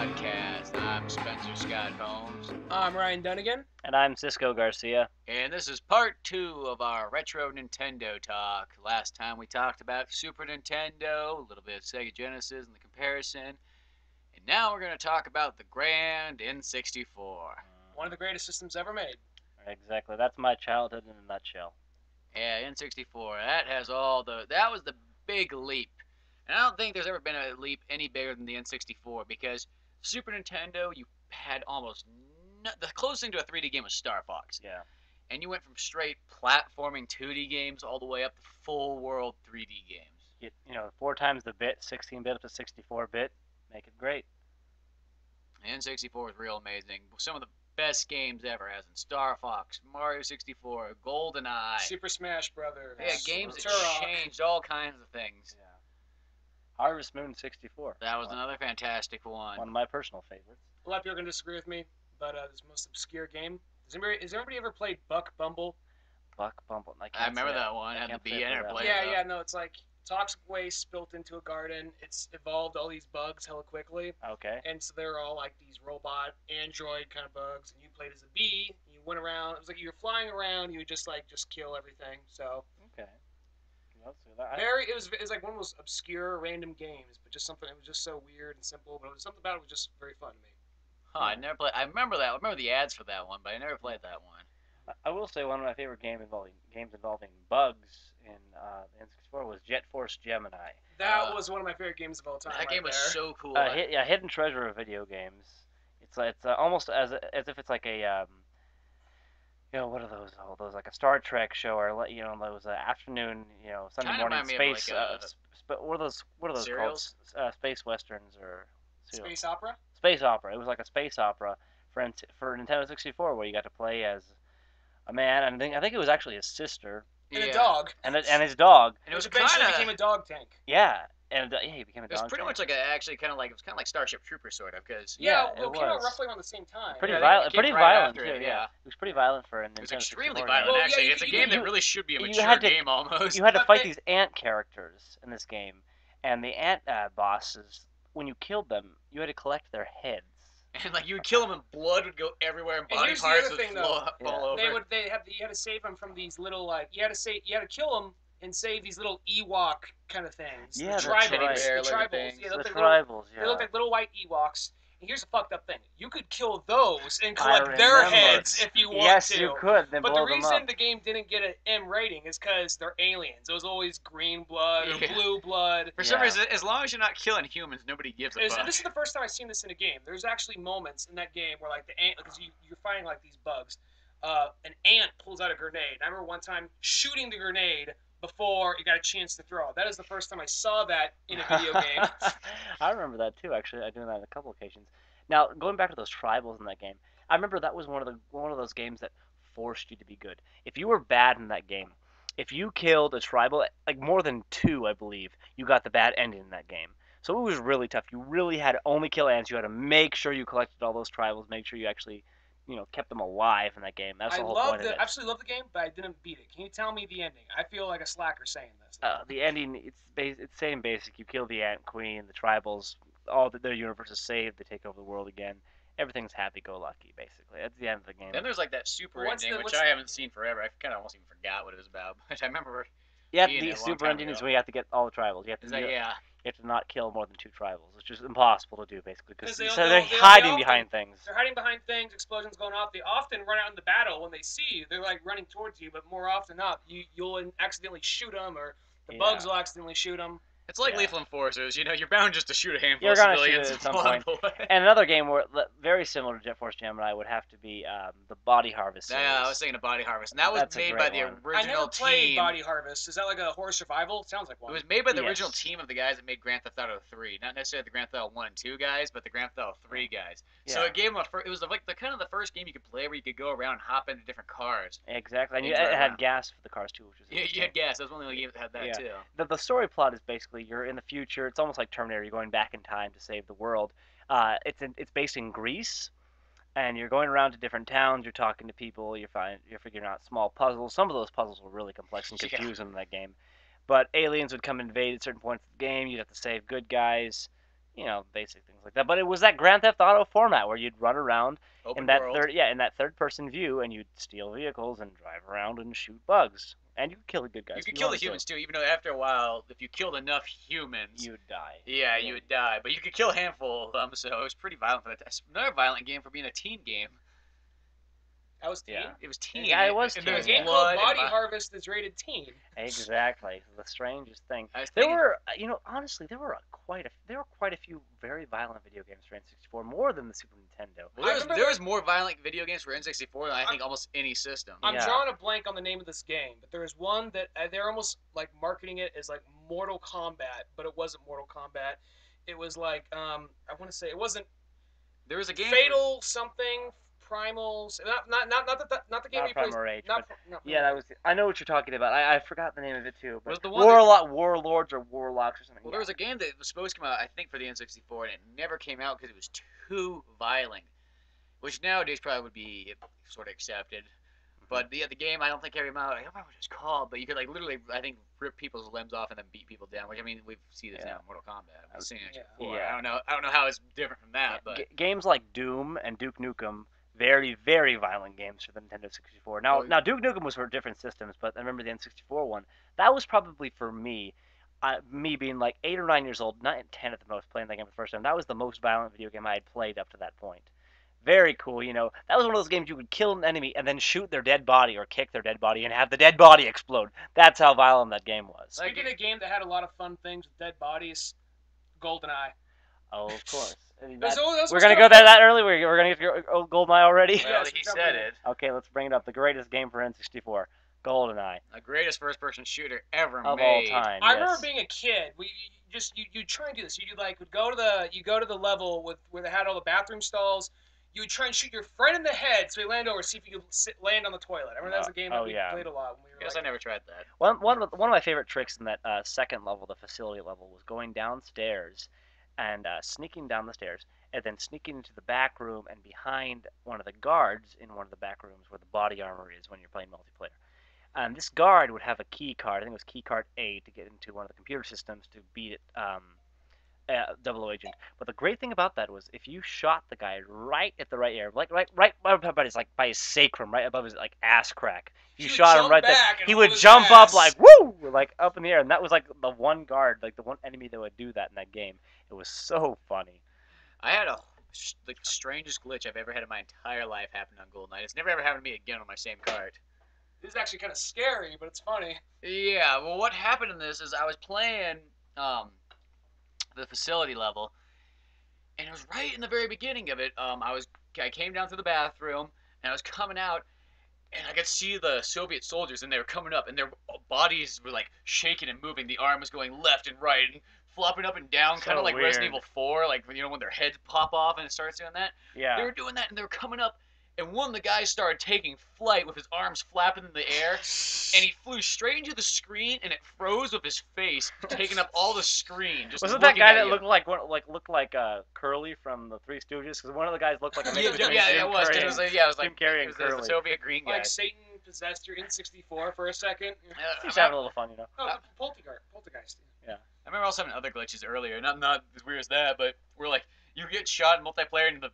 podcast. I'm Spencer Scott Holmes, I'm Ryan Dunigan. And I'm Cisco Garcia. and this is part 2 of our retro Nintendo talk. Last time we talked about Super Nintendo, a little bit of Sega Genesis and the comparison, and now we're going to talk about the grand N64. One of the greatest systems ever made. Exactly. That's my childhood in a nutshell. Yeah, N64. That was the big leap. And I don't think there's ever been a leap any bigger than the N64 because Super Nintendo, you had the closest thing to a 3D game was Star Fox. Yeah. And you went from straight platforming 2D games all the way up to full world 3D games. 4 times the bit, 16-bit up to 64-bit, make it great. N64 is real amazing. Some of the best games ever, as in Star Fox, Mario 64, GoldenEye. Super Smash Brothers. Yeah, games that Turok. changed all kinds of things. Yeah. Harvest Moon 64. That was another fantastic one. One of my personal favorites. A lot of people are going to disagree with me, but this most obscure game. Has anybody ever played Buck Bumble? Buck Bumble. I remember that one. It had the bee. I never played it. Yeah, no, it's like toxic waste spilt into a garden. It's evolved all these bugs hella quickly. Okay. And so they're all like these robot, android kind of bugs. And you played as a bee. You went around. It was like you were flying around. You would just kill everything. So. Okay. It was like one of those obscure random games, but just something. It was just so weird and simple, but something about it was just very fun to me. Huh, I never played. I remember that. I remember the ads for that one, but I never played that one. I will say one of my favorite games involving bugs in N64 was Jet Force Gemini. That was one of my favorite games of all time. That game was so cool. Hidden treasure of video games. It's almost as if it's like a what are those? Oh, those like a Star Trek show, or those afternoon, Sunday Kinda morning remind me of space. like what are those serials? called? Space westerns or Space opera. Space opera. It was like a space opera for Nintendo 64, where you got to play as a man, and I think it was actually his sister And a dog. and his dog. And it was eventually kind of became a dog tank. Yeah, and he became a It was dog. pretty much like it was kind of like Starship Troopers sort of because Yeah, well, it it came out was. roughly around the same time. Pretty Yeah, violent. it came Pretty right violent after too. it, Yeah. yeah. It was pretty violent for a Nintendo it was extremely 64 violent. Well, yeah, actually, you it's a could- game that you- really should be a you mature had to- game almost. You had to But fight they- these ant characters in this game, and the ant bosses. When you killed them, you had to collect their heads. And like you would kill them and blood would go everywhere and And body here's the parts other would thing, though. fall over. You had to save them from these little you had to kill them and save these little Ewok kind of things. Yeah, the that's tribals. right. The Bear-looking tribals. things. Yeah, The they look tribals, They look yeah. like little white Ewoks. And here's the fucked up thing: you could kill those and I collect their remember. heads if you want Yes, to. you could. Then But blow the them reason up. the game didn't get an M rating is because they're aliens. It was always green blood or Yeah. blue blood. For some Yeah. reason, as long as you're not killing humans, nobody gives a fuck. This is the first time I've seen this in a game. There's actually moments in that game where like the ant, because you're fighting like these bugs. An ant pulls out a grenade. I remember one time shooting the grenade before it got a chance to throw. That is the first time I saw that in a video game. I remember that too. Actually, I doing that on a couple occasions. Now, going back to those tribals in that game, I remember that was one of those games that forced you to be good. If you were bad in that game, if you killed a tribal, like more than 2, I believe, you got the bad ending in that game. So it was really tough. You really had to only kill ants. You had to make sure you collected all those tribals, make sure you actually, kept them alive in that game. That's the whole point of it. Absolutely love the game, but I didn't beat it. Can you tell me the ending? I feel like a slacker saying this. The ending, it's same basic. You kill the Ant Queen, the tribals, their universe is saved. They take over the world again. Everything's happy-go-lucky, basically. That's the end of the game. Then there's like that super ending, which I haven't seen forever. I kind of almost even forgot what it was about, but I remember. Yeah, seeing the it a long super time ending is ago. where you have to get all the tribals. You have Is to, that, yeah. you have to not kill more than 2 tribals, which is impossible to do, basically, because 'Cause they're they hiding often- behind things. They're hiding behind things, explosions going off. They often run out in the battle when they see you. They're like running towards you, but more often not, you'll accidentally shoot them, or the bugs will accidentally shoot them. It's like Yeah. Lethal Enforcers. You're bound just to shoot a handful You're of gonna civilians shoot it at and some blow point. them away. And another game very similar to Jet Force Gemini would have to be the Body Harvest series. Yeah, I was thinking of Body Harvest, and that was That's a made great by the one. I original never played team. Body Harvest. Is that like a horror survival? Sounds like It one. was made by the Yes. original team of the guys that made Grand Theft Auto 3, not necessarily the Grand Theft Auto 1 and 2 guys, but the Grand Theft Auto 3 guys. So Yeah. it gave them it was like the kind of the first game you could play where you could go around and hop into different cars. Exactly, and You it drive had around. gas for the cars too, which was You interesting. had gas. That was one of the games that had that Yeah. too. The story plot is basically you're in the future. It's almost like Terminator. You're going back in time to save the world. It's based in Greece, and you're going around to different towns. You're talking to people. You're figuring out small puzzles. Some of those puzzles were really complex and Yeah. confusing in that game. But aliens would come invade at certain points of the game. You'd have to save good guys. basic things like that. But it was that Grand Theft Auto format where you'd run around Open in that world. third person view, and you'd steal vehicles and drive around and shoot bugs, and you could kill the good guys. You if could kill the wanted to. humans too, even though after a while, if you killed enough humans, You'd die. yeah, you would die. But you could kill a handful of them, so it was pretty violent for that. Another violent game for being a teen game. That was teen. Yeah. It was teen. Yeah, it was And teen, there was A game blood called and Body Harvest is rated teen. Exactly. The strangest thing. I was There thinking- were, honestly, there were quite a few very violent video games for N64, more than the Super Nintendo. Well, there I was, remember there there- was more violent video games for N64 than I think almost any system. I'm Yeah. drawing a blank on the name of this game, but there was one that they're almost like marketing it as like Mortal Kombat, but it wasn't Mortal Kombat. It was like I want to say it wasn't There was a game. Fatal something Primal. Not the game Not we played. Primal Rage, Not, but not yeah, that was. I know what you're talking about. I forgot the name of it too. But Was the one that- Warlords or Warlocks or something. Well, there was a game that was supposed to come out, I think, for the N64, and it never came out because it was too violent. Which nowadays probably would be sort of accepted. But the game, I don't think came out. I don't remember what it's called, but you could like literally, I think, rip people's limbs off and then beat people down. Which I mean, we see this Yeah. now in Mortal Kombat. I've seen it Yeah. before. Yeah. I don't know how it's different from that, but Games like Doom and Duke Nukem, very, very violent games for the Nintendo 64. Now, Well, now Duke Nukem was for different systems, but I remember the N64 one. That was probably for me, me being like 8 or 9 years old, 9 and 10 at the most, playing that game for the first time. That was the most violent video game I had played up to that point. Very cool, That was one of those games you could kill an enemy and then shoot their dead body or kick their dead body and have the dead body explode. That's how violent that game was. Speaking of a game that had a lot of fun things with dead bodies, GoldenEye. Oh, of course. Those We're were gonna stuff go there that- that early. We're gonna get your GoldenEye already. well, Yes, he jump said in. it. Okay, let's bring it up. The greatest game for N64, GoldenEye The greatest first-person shooter ever of all made. time. I yes. remember being a kid. You try and do this. You like would go to the level with where they had all the bathroom stalls. You would try and shoot your friend in the head so he land over, see if you could land on the toilet. I remember that was a game that we played a lot when we were Guess I never tried that. one of my favorite tricks in that second level, the facility level, was going downstairs and sneaking down the stairs and then sneaking into the back room and behind one of the guards in one of the back rooms where the body armor is when you're playing multiplayer. And this guard would have a key card. I think it was key card A to get into one of the computer systems to beat it. 00 agent. But the great thing about that was if you shot the guy right at the right area, like right about his by his sacrum, right above his ass crack. If you He would shot him jump right there, back and he hold would his jump ass. up like woo, like up in the air, and that was like the one guard, like the one enemy that would do that in that game. It was so funny. I had the strangest glitch I've ever had in my entire life happen on GoldenEye. It's never ever happened to me again on my same card. This is actually kind of scary, but it's funny. Yeah, well, what happened in this is I was playing the facility level, and it was right in the very beginning of it. I came down to the bathroom, and I was coming out, and I could see the Soviet soldiers, and they were coming up, and their bodies were like shaking and moving. The arm was going left and right, and flopping up and down, kind So of like Resident weird. Evil 4, like when their heads pop off and it starts doing that. Yeah. They were doing that, and they were coming up, and one of the guys started taking flight with his arms flapping in the air, and he flew straight into the screen, and it froze with his face, taking up all the screen. Just Wasn't that looking guy at that you. looked like Curly from the Three Stooges? Because one of the guys looked like a mix Yeah, between yeah, Jim it was. 'Cause Carrey it was, and- yeah, it was Jim like Carrey it and was the Curly. Soviet green guy. Like Satan possessed your N64 for a second. He's having a little fun, Oh, the poltergeist. I remember also having other glitches earlier, not as weird as that, but we're like, you get shot in multiplayer and the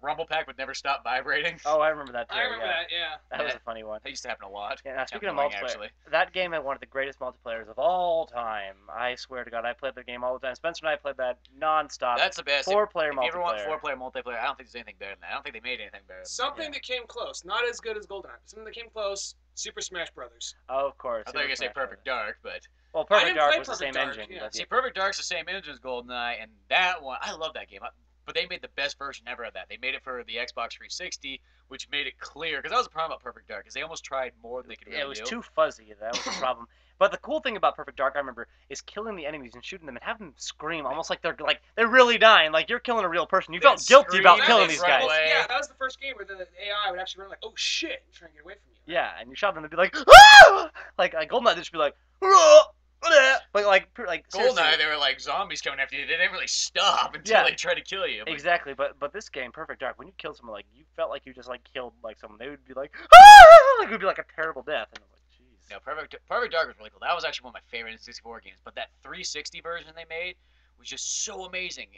rumble pack would never stop vibrating. Oh, I remember that too. I remember yeah. that. Yeah. That was a funny one. That used to happen a lot. Yeah, now speaking of Annoying, multiplayer, actually. that game had one of the greatest multiplayers of all time. I swear to God, I played the game all the time. Spencer and I played that non-stop. That's the best. Four-player If you ever want multiplayer. four-player multiplayer, I don't think there's anything better than that. I don't think they made anything better than Something that. that came close. Not as good as GoldenEye, but something that came close. Super Smash Brothers. Oh, of course. I thought you were going to say Super Smash Perfect Brothers. Dark, but... Well, I Perfect didn't Dark play was the Perfect same Dark, engine. yeah. but See, Perfect Dark's the same engine as GoldenEye, and that one, I love that game. But they made the best version ever of that. They made it for the Xbox 360, which made it clear, because that was the problem about Perfect Dark, is they almost tried more than they could really Yeah, it was do. too fuzzy. That was the problem. But the cool thing about Perfect Dark, I remember, is killing the enemies and shooting them and having them scream almost like they're really dying. Like you're killing a real person. You They'd felt guilty scream, about they'd killing run these away. guys. Yeah, that was the first game where the AI would actually run like, oh shit, and try and get away from you. Yeah, and you shot them and they'd be like, ah! like GoldenEye, they'd just be like, ah! like seriously. GoldenEye, they were like zombies coming after you. They didn't really stop until Yeah. they tried to kill you. But Exactly, but this game, Perfect Dark, when you killed someone, like you felt like you just like killed like someone, they would be like, ah! Like it would be like a terrible death, and I was like, jeez. No, Perfect Dark was really cool. That was actually one of my favorite N64 games. But that 360 version they made was just so amazing.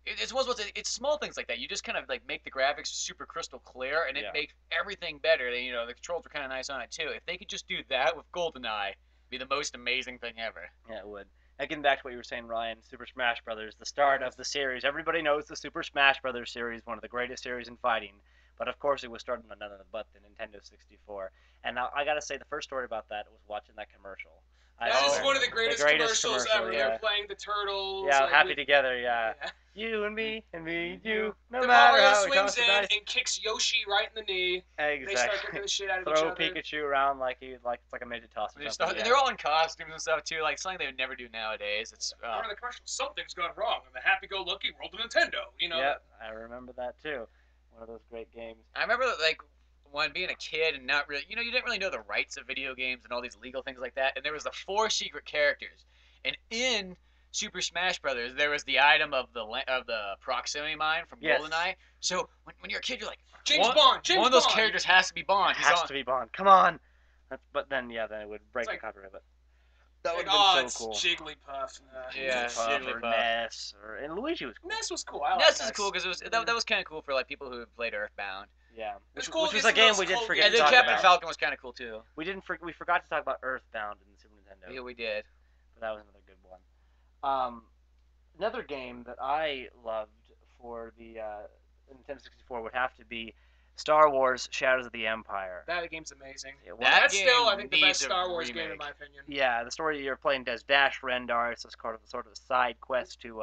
It's small things like that. You just kind of like make the graphics super crystal clear, and it Yeah. makes everything better. The controls were kind of nice on it too. If they could just do that with GoldenEye, it'd be the most amazing thing ever. Yeah, it would. Now, getting back to what you were saying, Ryan, Super Smash Brothers, the start of the series. Everybody knows the Super Smash Brothers series, one of the greatest series in fighting. But of course, it was started on none other but the Nintendo 64. And now I gotta say, the first story about that was watching that commercial. That is swear. one of the greatest commercials ever. Yeah. They're playing the turtles. Yeah, like, happy together. Yeah. Yeah. You and me and you. No The matter Mario how it swings costs in dice. and kicks Yoshi right in the knee. They start Exactly. kicking the shit out of each Throw other. Pikachu around like it's like a midget toss. Or something. And they're all in costumes and stuff too, like something they would never do nowadays. It's Remember the commercial? Something's gone wrong in the happy-go-lucky world of Nintendo. You know. Yep, I remember that too. One of those great games. I remember like when being a kid and not really, you didn't really know the rights of video games and all these legal things like that. And there was the 4 secret characters, and in Super Smash Brothers, there was the item of the proximity mine from Yes. GoldenEye. So when you're a kid, you're like, James one, Bond. James one of those Bond. characters has to be Bond. Has to be Bond. Come on. But then it would break It's like- the copyright. But that would Like, have oh, been it's so cool. Jigglypuff. Yeah, Jigglypuff or Jigglypuff. Ness and Luigi was cool. Ness was cool. I like Ness Ness. is cool because that was kind of cool for like people who played Earthbound. Yeah, It's which, cool which to was get a some game of we those did cool forget And to then talk Captain about. Falcon was kind of cool too. We forgot to talk about Earthbound in the Super Nintendo. Yeah, we did. But that was another good one. Another game that I loved for the Nintendo 64 would have to be Star Wars: Shadows of the Empire. That game's amazing. Yeah, That's game still, I think, the needs best a Star Wars game in remake. my opinion. Yeah, the story you're playing as Dash Rendar. It's just sort of a side quest to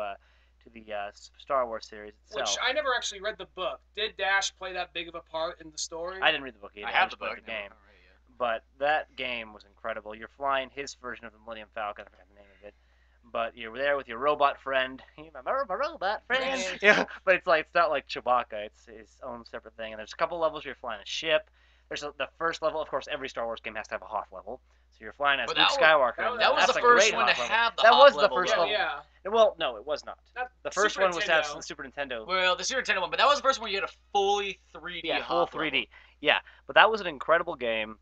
the Star Wars series itself. Which I never actually read the book. Did Dash play that big of a part in the story? I didn't read the book either. I have just the played book. the game. But that game was incredible. You're flying his version of the Millennium Falcon. I forgot the name of it. But you're there with your robot friend. My robot friend. Friend. Yeah, but it's not like Chewbacca. It's his own separate thing. And there's a couple levels where you're flying a ship. The first level, of course, every Star Wars game has to have a Hoth level. So you're flying as But Luke that was- Skywalker. that was That's the a first great one to Hoth level. have the That Hoth was the level, first though. level. Yeah. Well, no, it was not. Not The first Super one was to have Nintendo. the Super Nintendo. Well, the Super Nintendo one, but that was the first one you had a fully 3D. Yeah, full Hoth 3D. level. Yeah, but that was an incredible game.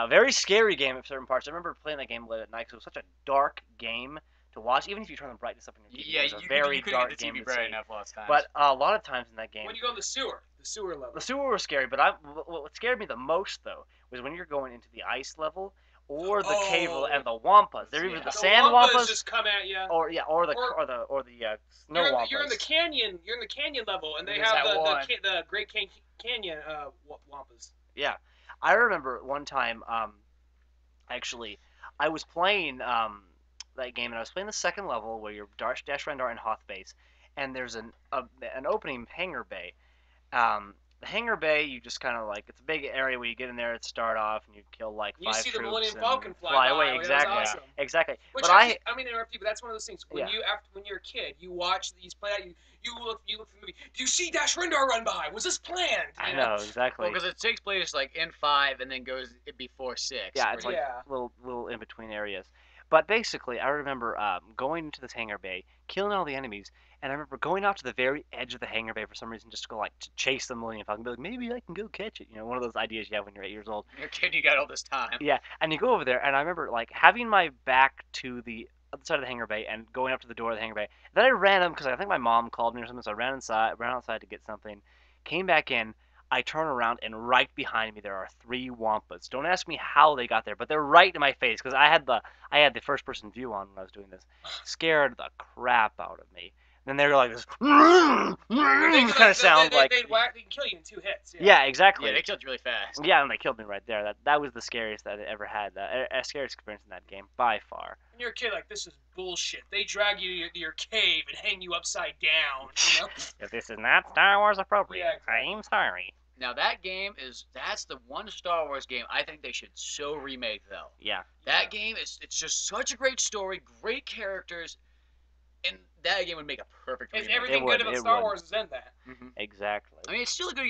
Very scary game at certain parts. I remember playing that game late at night because it was such a dark game to watch. Even if you turn the brightness up in your TV, Yeah, it was you a very couldn't dark get the game TV to bright see. enough lots of times. But a lot of times in that game, When you go in the sewer level. the sewer was scary. But what scared me the most though was when you're going into the ice level or the cave Oh. and the wampas. They're either Yeah. the The sand Wampas wampas just come at you. or the snow wampas. You're in the canyon. You're in the canyon level, and they There's have that one. the Great Canyon Wampas. Yeah, I remember one time. Actually, I was playing that game, and I was playing the second level where you're Dash Rendar and Hoth base, and there's an opening hangar bay. The hangar bay, you just kind of like it's a big area where you get in there to start off, and you kill like You 5 see the troops Millennium and Falcon fly by, away. that was Exactly, awesome. exactly. Which But actually, I mean, interrupt you, but that's one of those things. When Yeah. when you're a kid, you watch these play out. You look for the movie. Do you see Dash Rendar run by? Was this planned? I You know exactly. well, because it takes place like in 5 and then goes before 6. Yeah, it's like Yeah. little in between areas. But basically, I remember going into this hangar bay, killing all the enemies, and I remember going out to the very edge of the hangar bay for some reason, just to go like to chase the Millennium Falcon. Be like, maybe I can go catch it. You know, one of those ideas you have when you're 8 years old. You're a kid, you got all this time. Yeah, and you go over there, and I remember like having my back to the other side of the hangar bay and going up to the door of the hangar bay. Then I ran them because I think my mom called me or something, so I ran outside to get something, came back in. I turn around, and right behind me there are 3 wampas. Don't ask me how they got there, but they're right in my face because I had the first person view on when I was doing this. Scared the crap out of me. Then they were like this, kind of sound like. they can kill you in 2 hits. Yeah, exactly. Yeah, they killed you really fast. Yeah, and they killed me right there. That was the scariest that I ever had. A scariest experience in that game by far. When you're a kid, like, this is bullshit. They drag you to your cave and hang you upside down. You know? If this is not Star Wars appropriate, Yeah, exactly. I'm sorry. Now that game that's the one Star Wars game I think they should so remake though. Yeah. That game it's just such a great story, great characters, and that game would make a perfect If remake. everything would, good about it Star would. Wars is in that. Exactly. I mean, it's still a good.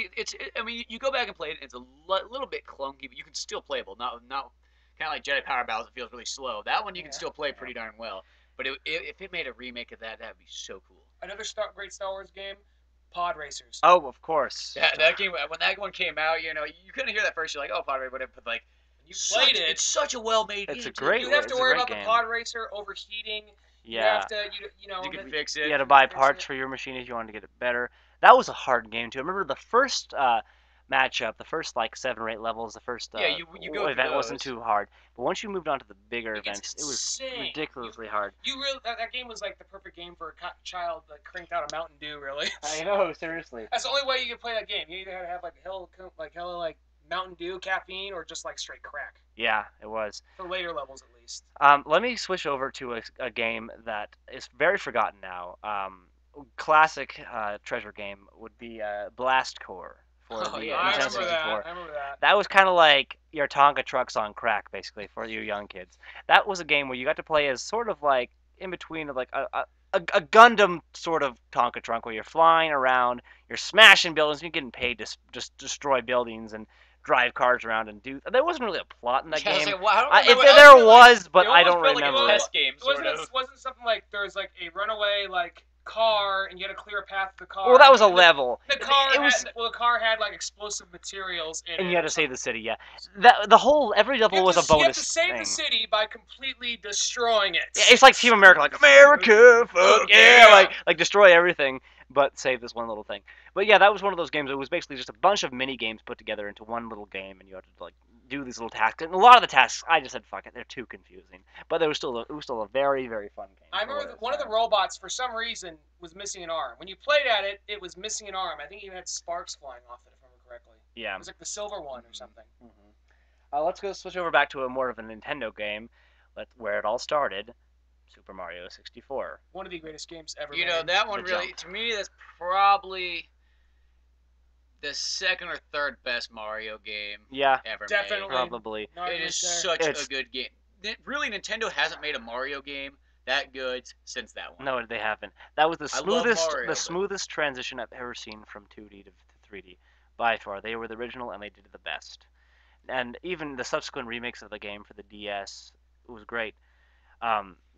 I mean, you go back and play it, and it's a little bit clunky, but you can still playable. Not kind of like Jedi Power Battles. It feels really slow. That one you can Yeah. still play pretty darn well. But if it made a remake of that, that'd be so cool. Another great Star Wars game, Pod Racers. Oh, of course. That game when that one came out, you couldn't hear that first. You're like, oh, Pod Racer, whatever. But like, You played it. It's such a well-made It's game. a great You have it's to a worry great about game. the Pod Racer overheating. You Yeah. have to, you know, You can that- fix You it. had to buy fix parts it. for your machine if you wanted to get it better. That was a hard game too. I remember the first matchup, the first like 7 or 8 levels, the first Yeah, you go through event wasn't those. too hard. But once you moved on to the bigger It gets events, it was insane. ridiculously hard. You really that game was like the perfect game for a child that cranked out a Mountain Dew. Really. I know, seriously. That's the only way you can play that game. You either had to have like hella like Mountain Dew caffeine or just like straight crack Yeah, it was. for later levels at least. Let me switch over to a game that is very forgotten now. Classic treasure game would be Blast Core for Oh, the yeah, I Nintendo remember 64. that. I remember that. That was kind of like your Tonka trucks on crack, basically, for you young kids. That was a game where you got to play as sort of like in between of like a Gundam sort of Tonka trunk where you're flying around, you're smashing buildings, you're getting paid to just destroy buildings and drive cars around and do. There wasn't really a plot in that Yeah, I was game. like, wow, I don't If remember. there I feel like was, but it I almost don't felt like a remember. test game, sort Wasn't of. it wasn't something like there was like a runaway like car and you had to clear a path to the car. Well, that was a and level. The car It was, the car had like explosive materials in it. and you had or to save something. the city. Yeah, the whole every level was a You have bonus to save thing. the city by completely destroying it. Yeah, it's like Team America, like America, fuck yeah, like destroy everything, but save this one little thing. But yeah, that was one of those games. It was basically just a bunch of mini games put together into one little game, and you had to like do these little tasks. And a lot of the tasks, I just said fuck it, they're too confusing. But it was still a very very fun game. I remember one of the robots for some reason was missing an arm. When you played at it, it was missing an arm. I think you had sparks flying off it, if I remember correctly. Yeah. It was like the silver one or something. Let's go switch over back to a more of a Nintendo game, where it all started. Super Mario 64. One of the greatest games ever. You know, made. that one The really, jump. to me, that's probably the second or third best Mario game Yeah, ever Definitely. probably. Not made. It even is there. such It's- a good game. Really, Nintendo hasn't made a Mario game that good since that one. No, they haven't. That was the I love smoothest, Mario, the but- smoothest transition I've ever seen from 2D to 3D, by far. They were the original, and they did it the best. And even the subsequent remakes of the game for the DS, it was great.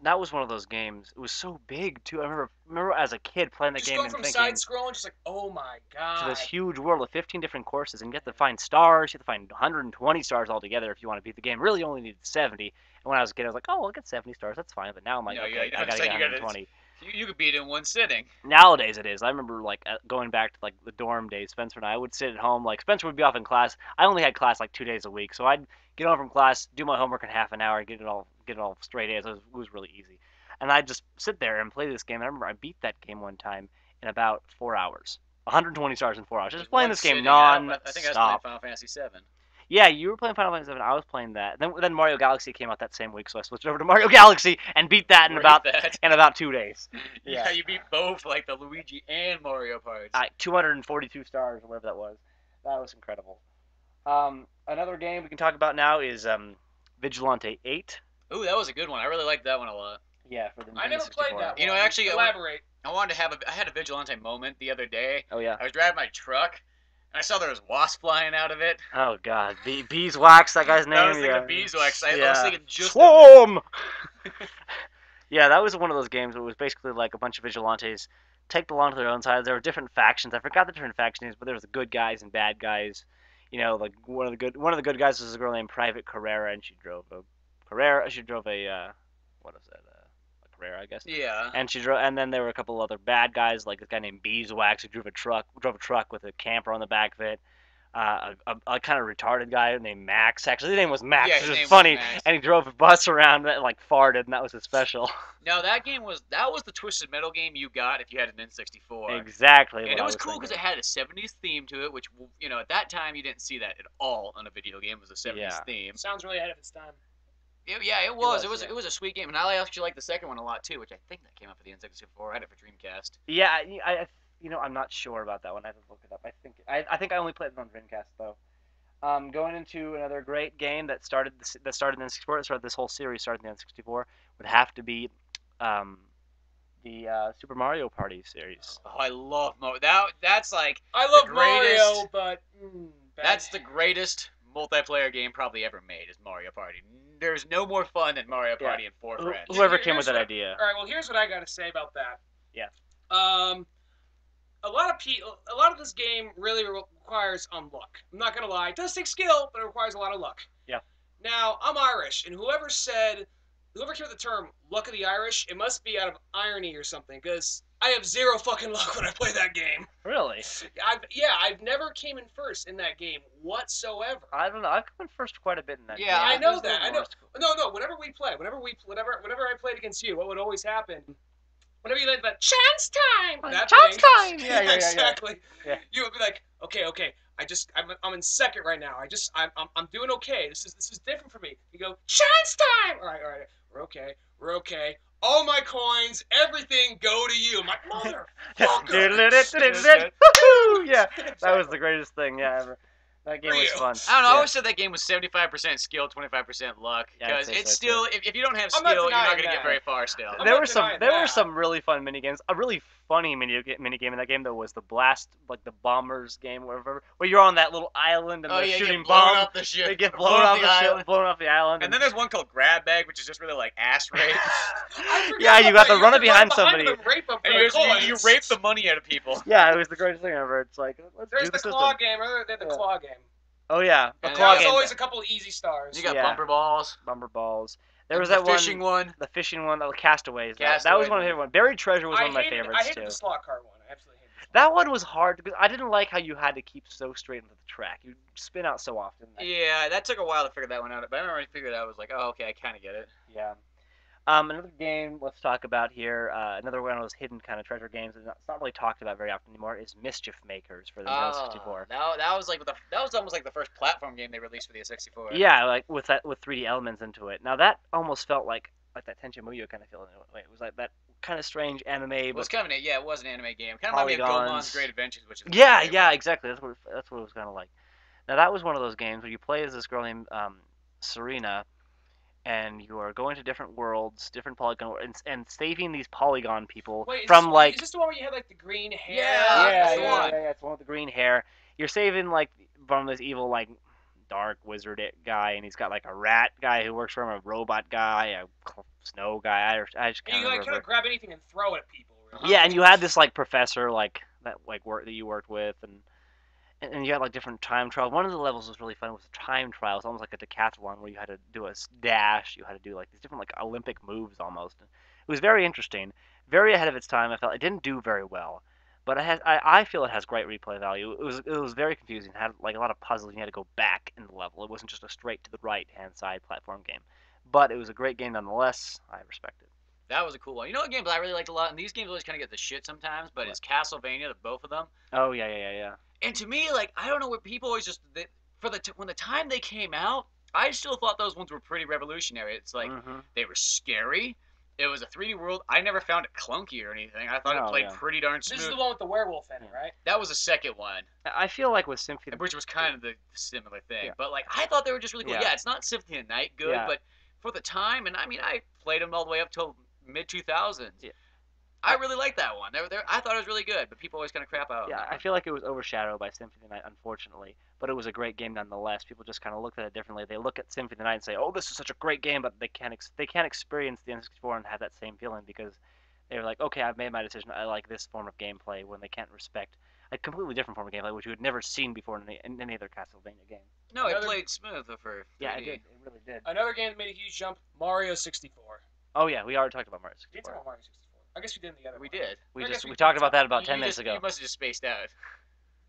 That was one of those games. It was so big too. I remember as a kid playing that Just game going and from thinking side scrolling, just like, oh my god. to this huge world of 15 different courses, and you have to find stars. You have to find 120 stars altogether if you want to beat the game. Really, you only needed 70. And when I was a kid, I was like, oh, I'll get 70 stars. That's fine. But now I'm like, No, okay, yeah, I it's gotta like get you gotta- 120. You could beat it in one sitting. Nowadays it is. I remember like going back to like the dorm days. Spencer and I would sit at home. Like Spencer would be off in class. I only had class like 2 days a week, so I'd get home from class, do my homework in half an hour, get it all straight A's. It was really easy, and I'd just sit there and play this game. And I remember I beat that game one time in about 4 hours. 120 stars in 4 hours. Just With playing one this game sitting. I think I was playing non-stop. Final Fantasy VII. Yeah, you were playing Final Fantasy VII. I was playing that. Then Mario Galaxy came out that same week, so I switched over to Mario Galaxy and beat that in Rate about that. 2 days. Yeah, you beat both, like the Luigi and Mario parts. 242 stars or whatever that was. That was incredible. Another game we can talk about now is Vigilante 8. Ooh, that was a good one. I really liked that one a lot. Yeah, for the Nintendo I never 64. played that. You know, one. actually, elaborate. I wanted to I had a Vigilante moment the other day. Oh yeah. I was driving my truck, and I saw there was wasp flying out of it. Oh god. Beeswax, that guy's name. I was thinking yeah. of beeswax. I was Yeah. thinking just Swarm. Yeah, that was one of those games where it was basically like a bunch of vigilantes take the law into their own side. There were different factions. I forgot the different faction names, but there was the good guys and bad guys. You know, like one of the good guys was a girl named Private Carrera, and she drove a what is that? A Carrera, I guess. Yeah. And she drove, and then there were a couple other bad guys, like this guy named Beeswax who drove a truck with a camper on the back of it. A kind of retarded guy named Max. Actually, his name was Max, Yeah, which his was name was funny. Max. And he drove a bus around that like farted, and that was his special. Now that was the Twisted Metal game you got if you had an N64. Exactly. And what it I was cool because thinking. it had a 70s theme to it, which, you know, at that time you didn't see that at all on a video game. It was a 70s Yeah. theme. Sounds really ahead of its time. Yeah, it was. was, yeah. It was a sweet game, and I actually liked the second one a lot too, which I think that came out for the N64. I had it for Dreamcast. Yeah, I'm not sure about that one. I have to look it up. I think I only played it on Dreamcast though. Going into another great game that started in the N64, that started this whole series, started in the N64, would have to be the Super Mario Party series. Oh, I love Mario. That's like I love greatest- Mario, but bad. that's the greatest multiplayer game probably ever made is Mario Party. There's no more fun than Mario Yeah. Party and four friends. Whoever Here- came with here's that what- idea. All right, well, here's what I got to say about that. Yeah. A lot of this game really requires luck. I'm not gonna lie, it does take skill, but it requires a lot of luck. Yeah. Now I'm Irish, and whoever said you ever hear the term "luck of the Irish"? It must be out of irony or something, because I have zero fucking luck when I play that game. Really? I've never came in first in that game whatsoever. I don't know. I've come in first quite a bit in that Yeah, game. I I know was that. I the know. worst. No. Whenever I played against you, what would always happen? Whenever you did that chance time, that Chance thing. time! Yeah. Exactly. Yeah. You would be like, okay. I'm in second right now. I'm doing okay. This is different for me. You go chance time. All right. We're okay. All my coins, everything go to you. I'm like, motherfucker. Woohoo! Yeah, that was Exactly. the greatest thing. Yeah, ever. That game For was you. fun. I don't know. I Yeah. always said that game was 75% skill, 25% luck. Yeah, I'd Because say it's so, still, if you don't have I'm not skill, you're not denying going to get that. very far still. I'm There not were some denying there were that. some really fun mini games. A really funny mini game in that game though was the blast, like the bombers game, whatever, where you're on that little island and Oh, they're yeah, you shooting get blown bombs. off the ship. They get blown blown off the island. blown off the island. And then there's one called Grab Bag, which is just really like ass rape. I forgot Yeah, you about got to that. run it have behind run somebody. them, rape them and for you, the you, coins. you rape the money out of people. Yeah, it was the greatest thing ever. It's like let's There's do the the claw system. game. Or they had the Yeah. claw game. Oh yeah, the And claw There's game. always a couple of easy stars. You got Yeah. bumper balls. Bumper balls. There was the that fishing one. The fishing one, the Castaways. That was Castaways one of my favorite ones. Buried Treasure was one of my favorites I hated too. the slot car one. I absolutely hated the That one was hard because I didn't like how you had to keep so straight into the track. You spin out so often. Yeah, that took a while to figure that one out. But I remember when I figured it out, I was like, oh, okay, I kind of get it. Yeah. Another game let's talk about here. Another one of those hidden kind of treasure games that's not really talked about very often anymore is Mischief Makers for the Nintendo 64. That was like that was almost like the first platform game they released for the 64. Yeah, like with 3D elements into it. Now that almost felt like that Tenchi Muyo kind of feeling. It was like that kind of strange anime. It was But kind of it was an anime game. Kind of reminded me of polygons. Goemon's Great Adventures, which is yeah, exactly. That's what it was kind of like. Now that was one of those games where you play as this girl named Serena, and you are going to different worlds, different polygon, and saving these polygon people Wait, from is this the one where you had like the green hair? Yeah, that's the one. yeah, it's one with the green hair. You're saving like from this evil like dark wizard guy, and he's got like a rat guy who works for him, a robot guy, a snow guy. I just And can't you like remember. kind of grab anything and throw it at people. Really. Yeah, and you had this like professor like that that you worked with, and you had like different time trials. One of the levels was really fun. It was a time trial. It's almost like a decathlon where you had to do a dash. You had to do like these different like Olympic moves almost. It was very interesting, very ahead of its time. I felt it didn't do very well, but I feel it has great replay value. It was very confusing. It had like a lot of puzzles. You had to go back in the level. It wasn't just a straight to the right hand side platform game, but it was a great game nonetheless. I respect it. That was a cool one. You know what games I really liked a lot, and these games always kind of get the shit sometimes, but it's Castlevania, both of them. Oh yeah. And to me, like I don't know what people always just when the time they came out, I still thought those ones were pretty revolutionary. It's like they were scary. It was a 3D world. I never found it clunky or anything. I thought it played pretty darn smooth. This is the one with the werewolf in it, right? That was the second one, I feel like with Symphony, which was kind of the similar thing. Yeah. But like I thought they were just really cool. Yeah. Yeah, it's not Symphony of the Night good, Yeah. but for the time, and I mean, I played them all the way up till mid 2000s. Yeah. I really liked that one. I thought it was really good, but people always kind of crap out. on Yeah, that I one. feel like it was overshadowed by Symphony of the Night, unfortunately. But it was a great game nonetheless. People just kind of looked at it differently. They look at Symphony of the Night and say, "Oh, this is such a great game," but they can't experience the N64 and have that same feeling because they're like, "Okay, I've made my decision. I like this form of gameplay." When they can't respect a completely different form of gameplay, which you had never seen before in any other Castlevania game. No, it Another- played smooth for 3D. Yeah, it did. It really did. Another game that made a huge jump, Mario 64. Oh yeah, we already talked about Mario We didn't talk 64. about Mario 64. I guess we did in the other We one. did. We talked about that about You 10 minutes just- ago. You must have just spaced out.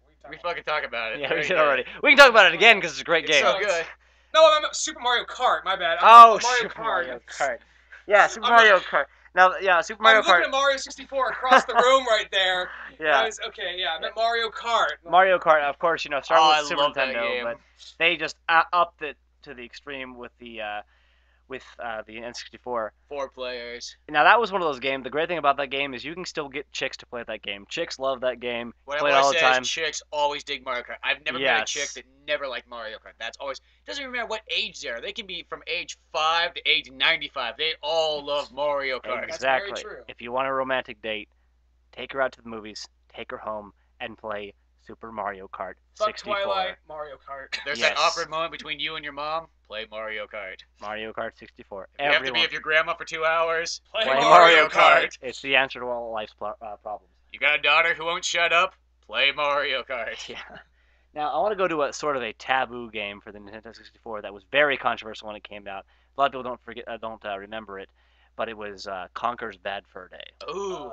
We We talked fucking talk about it. Yeah, Very we did good. already. We can talk about it again because it's a great It's game. so good. No, I meant Super Mario Kart. My bad. Oh, Mario Super Kart. Mario Kart. Yeah, Super I'm Mario Kart. Now, yeah, Super Mario I'm looking Kart. at Mario 64 across the room right there. Yeah. I meant Mario Kart. Mario Kart, of course, started I with Super love that Nintendo, game. but they just upped it to the extreme with the N64. 4 players. Now that was one of those games. The great thing about that game is you can still get chicks to play that game. Chicks love that game. What Play it I've all always the said time. is chicks always dig Mario Kart. I've never met a Yes. chick that never liked Mario Kart. That's always doesn't even matter what age they are. They can be from age 5 to age 95. They all love Mario Kart. That's very Exactly. true. If you want a romantic date, take her out to the movies, take her home, and play Super Mario Kart Fuck 64. Twilight, Mario Kart. There's Yes. that awkward moment between you and your mom. Play Mario Kart. Mario Kart 64. You have to Everyone be with your grandma for 2 hours. Play play Mario Kart. It's the answer to all life's problems. You got a daughter who won't shut up. Play Mario Kart. Yeah. Now I want to go to a sort of a taboo game for the Nintendo 64 that was very controversial when it came out. A lot of people don't remember it, but it was Conker's Bad Fur Day. Ooh,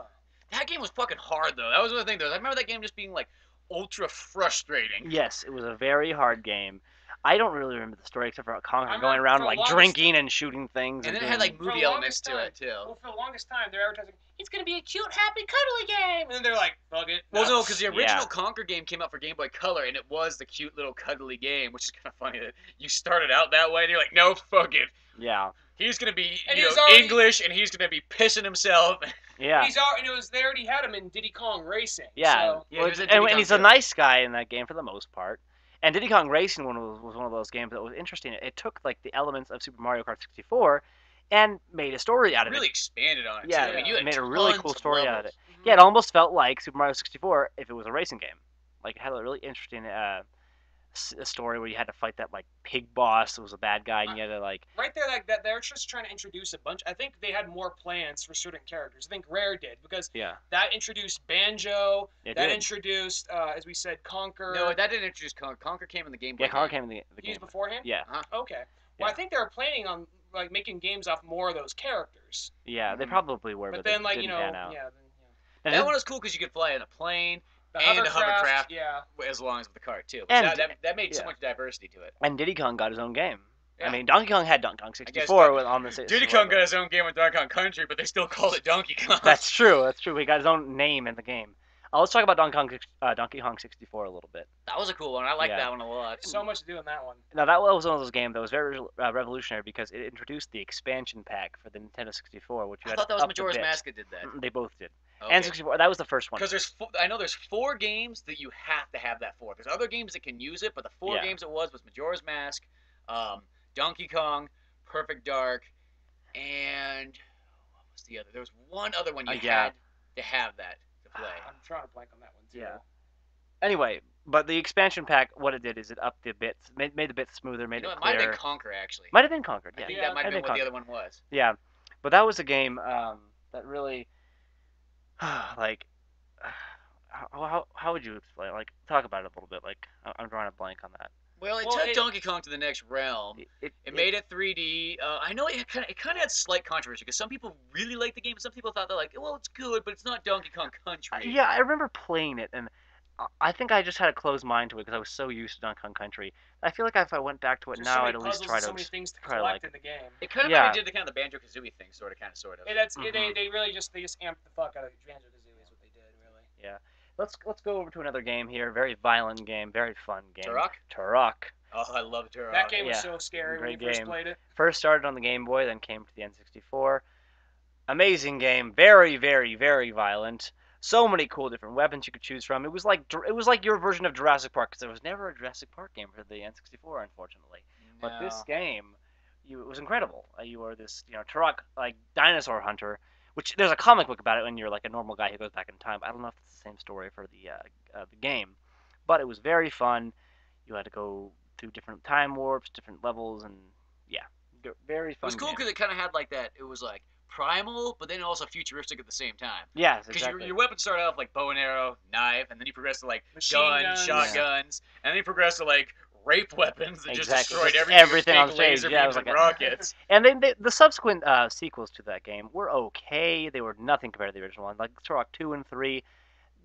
that game was fucking hard though. That was one of the things. I remember that game just being like ultra frustrating. Yes, it was a very hard game. I don't really remember the story except for I Conker remember going around for the like longest drinking and shooting things And and then it had doing. like For the movie elements longest to time, it too. well, for the longest time, they're advertising it's gonna be a cute, happy, cuddly game, and then they're like, "Fuck it." Well, no, because the Yeah. original Conker game came out for Game Boy Color, and it was the cute little cuddly game, which is kind of funny that you started out that way, and you're like, no, fuck it. Yeah, He's gonna be, And you he know, was already- English, and he's gonna be pissing himself. yeah, And it was they already had him in Diddy Kong Racing. yeah. So, Yeah, Well, he was in and, Diddy and Kong he's a too. nice guy in that game for the most part. And Diddy Kong Racing was one of those games that was interesting. It took like the elements of Super Mario Kart 64 and made a story out of Really it. expanded on it. Yeah, too. I mean, you had made a really tons cool of story out of levels. it. Yeah, it almost felt like Super Mario 64 if it was a racing game. Like it had a really interesting story where you had to fight that like pig boss who was a bad guy, and you had to like. right there, like that, they're just trying to introduce a bunch. I think they had more plans for certain characters. I think Rare did because Yeah, that introduced Banjo. it That did. introduced, as we said, Conker. No, that didn't introduce Conker. Conker came in the Game Boy. Yeah, Conker game. came in the He was game. beforehand. Yeah, Okay. Well, Yeah. I think they were planning on like making games off more of those characters. yeah, they Mhm. probably were, But they then, like didn't you know, pan out. yeah, Now, That this- one was cool because you could fly in a plane the and a hovercraft. hovercraft Yeah. as long as with the cart too. And- That made so yeah. much diversity to it. And Diddy Kong got his own game. Yeah. I mean, Donkey Kong had Donkey Kong guess 64 Don- on the Diddy Kong got his own game with Donkey Kong Country, but they still called it Donkey Kong. That's true. That's true. He got his own name in the game. Let's talk about Donkey Kong 64 a little bit. That was a cool one. I like Yeah. that one a lot. So much to do in that one. Now that was one of those games that was very revolutionary because it introduced the expansion pack for the Nintendo 64, which you I had thought to that was up the Majora's bit. Mask that did that. They both did. Okay. And 64. That was the first one. Because I know there's 4 games that you have to have that for. There's other games that can use it, but the 4 Yeah. games it was Majora's Mask, Donkey Kong, Perfect Dark, and what was the other? There was one other one you Yeah. had to have that to play. I'm trying to blank on that one too. Yeah. Anyway, but the expansion pack, what it did is it upped the bits, made the bits smoother, made You know, it it might have clearer. been Conquer actually. Might have been Conquered. I Yeah. think Yeah. that might have Might been have what the been other one was. Yeah, but that was a game that really, like, how would you explain? Like, talk about it a little bit. Like, I'm drawing a blank on that. Well, it Well, took it- Donkey Kong to the next realm. It made it 3D. I know it kind of had slight controversy because some people really liked the game, and some people thought they're like, well, it's good, but it's not Donkey Kong Country. Yeah, I remember playing it, and I think I just had a closed mind to it because I was so used to Donkey Kong Country. I feel like if I went back to it There's now, so I'd many at least puzzles try and to. so many things to try to collect like in the game. It kind of Yeah. did the kind of the Banjo Kazooie thing, sort of. Mhm. They really just amped the fuck out of Banjo Kazooie is what they did really. Yeah. Let's go over to another game here. Very violent game, very fun game. Turok? Turok. Oh, I love Turok. That game was Yeah, so scary when you great first game. played it. First started on the Game Boy, then came to the N64. Amazing game, very, very, very violent. So many cool different weapons you could choose from. It was like your version of Jurassic Park because there was never a Jurassic Park game for the N64, unfortunately. But this game, it was incredible. You were this, Turok like dinosaur hunter, which there's a comic book about it when you're like a normal guy who goes back in time. I don't know if it's the same story for the game, but it was very fun. You had to go through different time warps, different levels, and yeah, very It fun. was cool game. because it kind of had like that. It was like primal, but then also futuristic at the same time. Yes, Because exactly. your weapons started off like bow and arrow, knife, and then you progress to like Machine guns, guns. shotguns, and then you progress to like rape weapons that just Exactly. destroyed Just everything. everything with on big stage. laser Yeah, it beams was and like a- rockets. And then the subsequent sequels to that game were okay. They were nothing compared to the original one. Like Turok 2 and 3,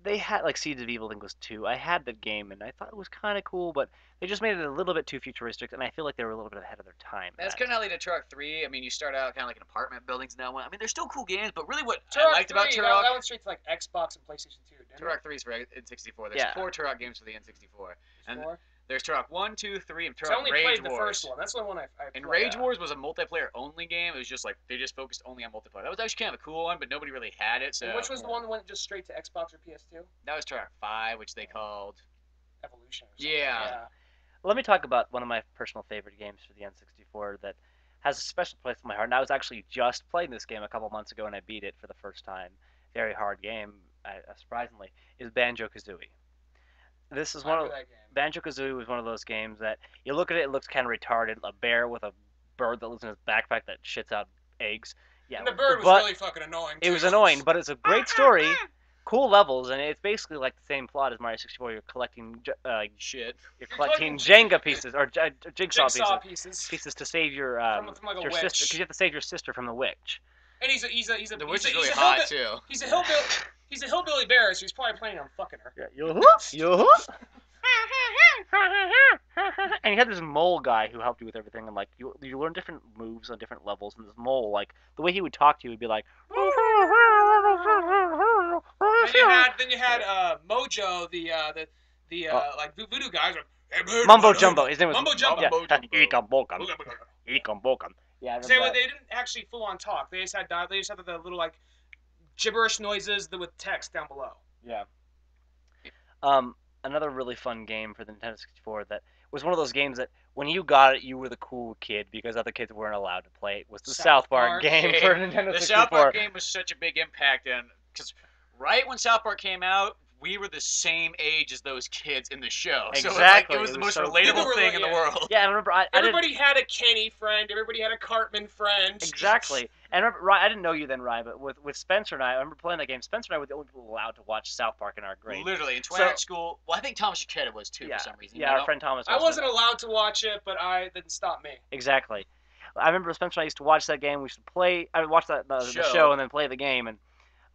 they had like Seeds of Evil. I think was 2. I had that game and I thought it was kind of cool, but they just made it a little bit too futuristic, and I feel like they were a little bit ahead of their time. That's at kind of how they did Turok 3. I mean, you start out kind of like in apartment buildings in that one. I mean, they're still cool games, but really what I Turok liked 3, about Turok... that went straight to like Xbox and PlayStation 2, didn't Turok 3 is for N64. There's Yeah. 4 Turok games for the N64. it? and- Four? There's Turok 1, 2, 3, and 'Cause I Turok only Rage played the Wars. first one. That's the one I And played. Rage Wars was a multiplayer only game. It was just like they just focused only on multiplayer. That was actually kind of a cool one, but nobody really had it. So And which was the one that went just straight to Xbox or PS2? that was Turok 5, which they called. Evolution or something. Yeah. Let me talk about one of my personal favorite games for the N64 that has a special place in my heart. And I was actually just playing this game a couple months ago, and I beat it for the first time. Very hard game, surprisingly. Is Banjo Kazooie. This is I one of remember that game. Banjo Kazooie was one of those games that you look at it, it looks kind of retarded. A bear with a bird that lives in his backpack that shits out eggs. Yeah, And the bird was but really fucking annoying. it was too. annoying, but it's a great story. cool levels, and it's basically like the same plot as Mario 64. You're collecting Shit. you're You're collecting collecting Jenga pieces or jigsaw pieces pieces to save your from like a your witch. sister, because you have to save your sister from the witch. And he's a The witch he's is a, really he's a hot hillbilly. too. He's a hillbilly bear, so he's probably planning on fucking her. Yeah, yo. And you had this mole guy who helped you with everything, and like you learn different moves on different levels. And this mole, like the way he would talk to you, would be like. Then you had Mojo, the like voodoo guys. Mumbo Jumbo. His name was Mumbo Jumbo. Yeah. Mumbo Jumbo. Ikan Bokan. Yeah, I remember They that. didn't actually full on talk. They just had the little like gibberish noises with text down below. Yeah. Another really fun game for the Nintendo 64 that was one of those games that when you got it, you were the cool kid because other kids weren't allowed to play it. Was the South Park game for Nintendo 64? The South Park game was such a big impact, and because right when South Park came out, we were the same age as those kids in the show. Exactly. So like, it was It the was most so relatable cool. thing in the world. Yeah, I remember. I didn't, Everybody had a Kenny friend. Everybody had a Cartman friend. exactly. And I remember, I didn't know you then, Ryan, but with Spencer and I remember playing that game. Spencer and I were the only people allowed to watch South Park in our grade. Literally, in Twilight School. Well, I think Thomas Chichetta was too Yeah, for some reason. yeah, our friend Thomas. I wasn't allowed to watch it, but that didn't stop me. Exactly. I remember Spencer and I used to watch that game. We used to play. I would watch the show and then play the game. And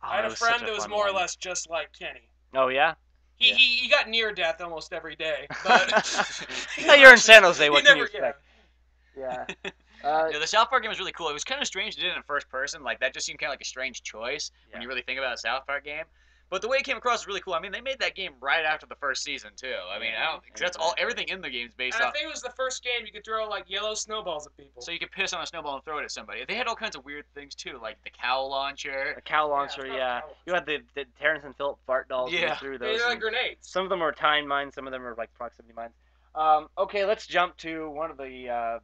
I had a friend that was more or less just like Kenny. Oh yeah. He got near death almost every day. But Yeah, you're in San Jose. What can you expect? Yeah. Yeah, the South Park game was really cool. It was kind of strange to do it in first person. Like that just seemed kind of like a strange choice when you really think about a South Park game. But the way it came across was really cool. I mean, they made that game right after the first season too. I mean, cause that's all everything in the game is based and off. I think it was the first game you could throw like yellow snowballs at people. So you could piss on a snowball and throw it at somebody. They had all kinds of weird things too, like the cow launcher. A cow launcher, yeah. You had the Terrence and Phillip fart dolls. Yeah. Through They those. had like grenades. Some of them are time mines. Some of them are like proximity mines. Okay, let's jump to one of the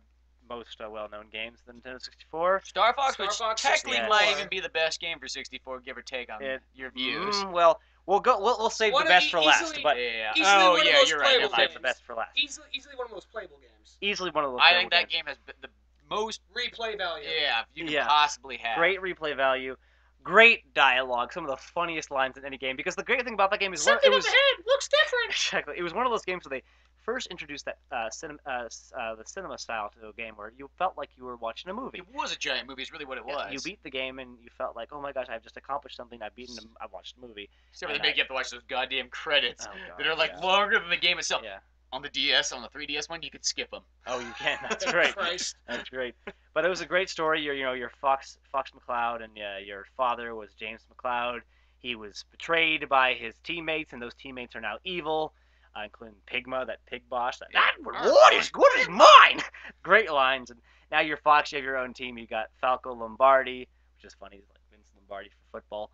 most well-known games, the Nintendo 64. Star Fox, Star which Fox technically 64. might even be the best game for 64, give or take on your views. Well, we'll save One the of best for last. easily- But Yeah. Easily Oh one of yeah, those you're right. we'll playable save games. the best for last. Easily one of the most playable games. Easily one of those. I playable think that games. game has the most Replay value. you can possibly have. Great replay value. Great dialogue. Some of the funniest lines in any game. Because the great thing about that game is Something it on was the head looks different. exactly. It was one of those games where they first introduced that the cinema style to a game where you felt like you were watching a movie. It was a giant movie. Is really what it was. You beat the game and you felt like, oh my gosh, I've just accomplished something. I've beaten. I've watched a movie. Except for they make you have to watch those goddamn credits Oh, God, that are like yeah. longer than the game itself. Yeah. On the DS, on the 3DS one, you could skip them. Oh, you can. That's great. Christ. That's great. But it was a great story. You're Fox McCloud, and your father was James McCloud. He was betrayed by his teammates, and those teammates are now evil, including Pigma, that pig boss. What is mine? Great lines. And now you're Fox. You have your own team. You got Falco Lombardi, which is funny. He's like Vince Lombardi for football.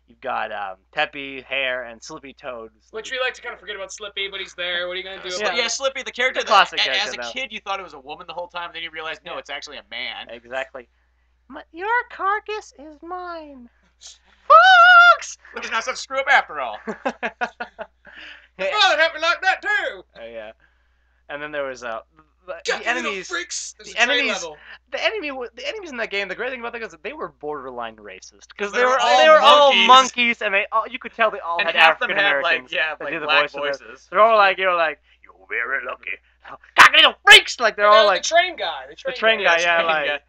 You've got Peppy, Hare, and Slippy Toad. Which we like to kind of forget about Slippy, but he's there. What are you gonna do Yeah. about Yeah, it? Slippy, the character. The classic As character, a though. kid, you thought it was a woman the whole time. Then you realized, no, it's actually a man. Exactly. Your carcass is mine. Fox! But he's not such a screw up after all. My father had me like that too. Yeah. And then there was the Got you little enemies. freaks. There's The a trade enemies. level. The enemies in that game. The great thing about that is that they were borderline racist because they They were were all all monkeys, and you could tell they all And had half them African had Americans. like that do the black voice of voices. They're all like you're very lucky. Cocky little freaks! Like they're And all then like the train guy. the train guy. Yeah, train like guy.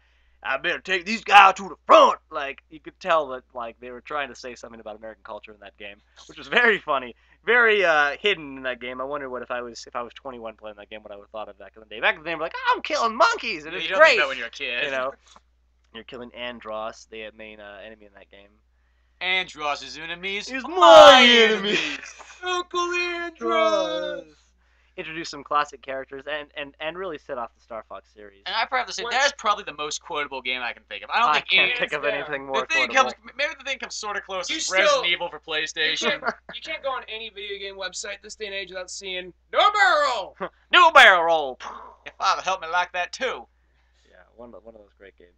I better take these guys to the front. Like you could tell that like they were trying to say something about American culture in that game, which was very funny, very hidden in that game. I wonder what if I was 21 playing that game, what I would have thought of back in the day. Back in the day, we're like, I'm killing monkeys, and You it's don't great. think that when you're a kid. You know, you're killing Andros, the main enemy in that game. Andros is enemies. He's my my enemies. Uncle Andros. Introduce some classic characters and really set off the Star Fox series. And I probably have to say, What- that is probably the most quotable game I can think of. I don't I think can't any- think of down. anything more the thing quotable. comes, maybe the thing comes sort of close You as still- Resident Evil for You PlayStation. can't go on any video game website this day and age without seeing no barrel. New barrel roll. Your father helped me like that too. Yeah, one of those great games.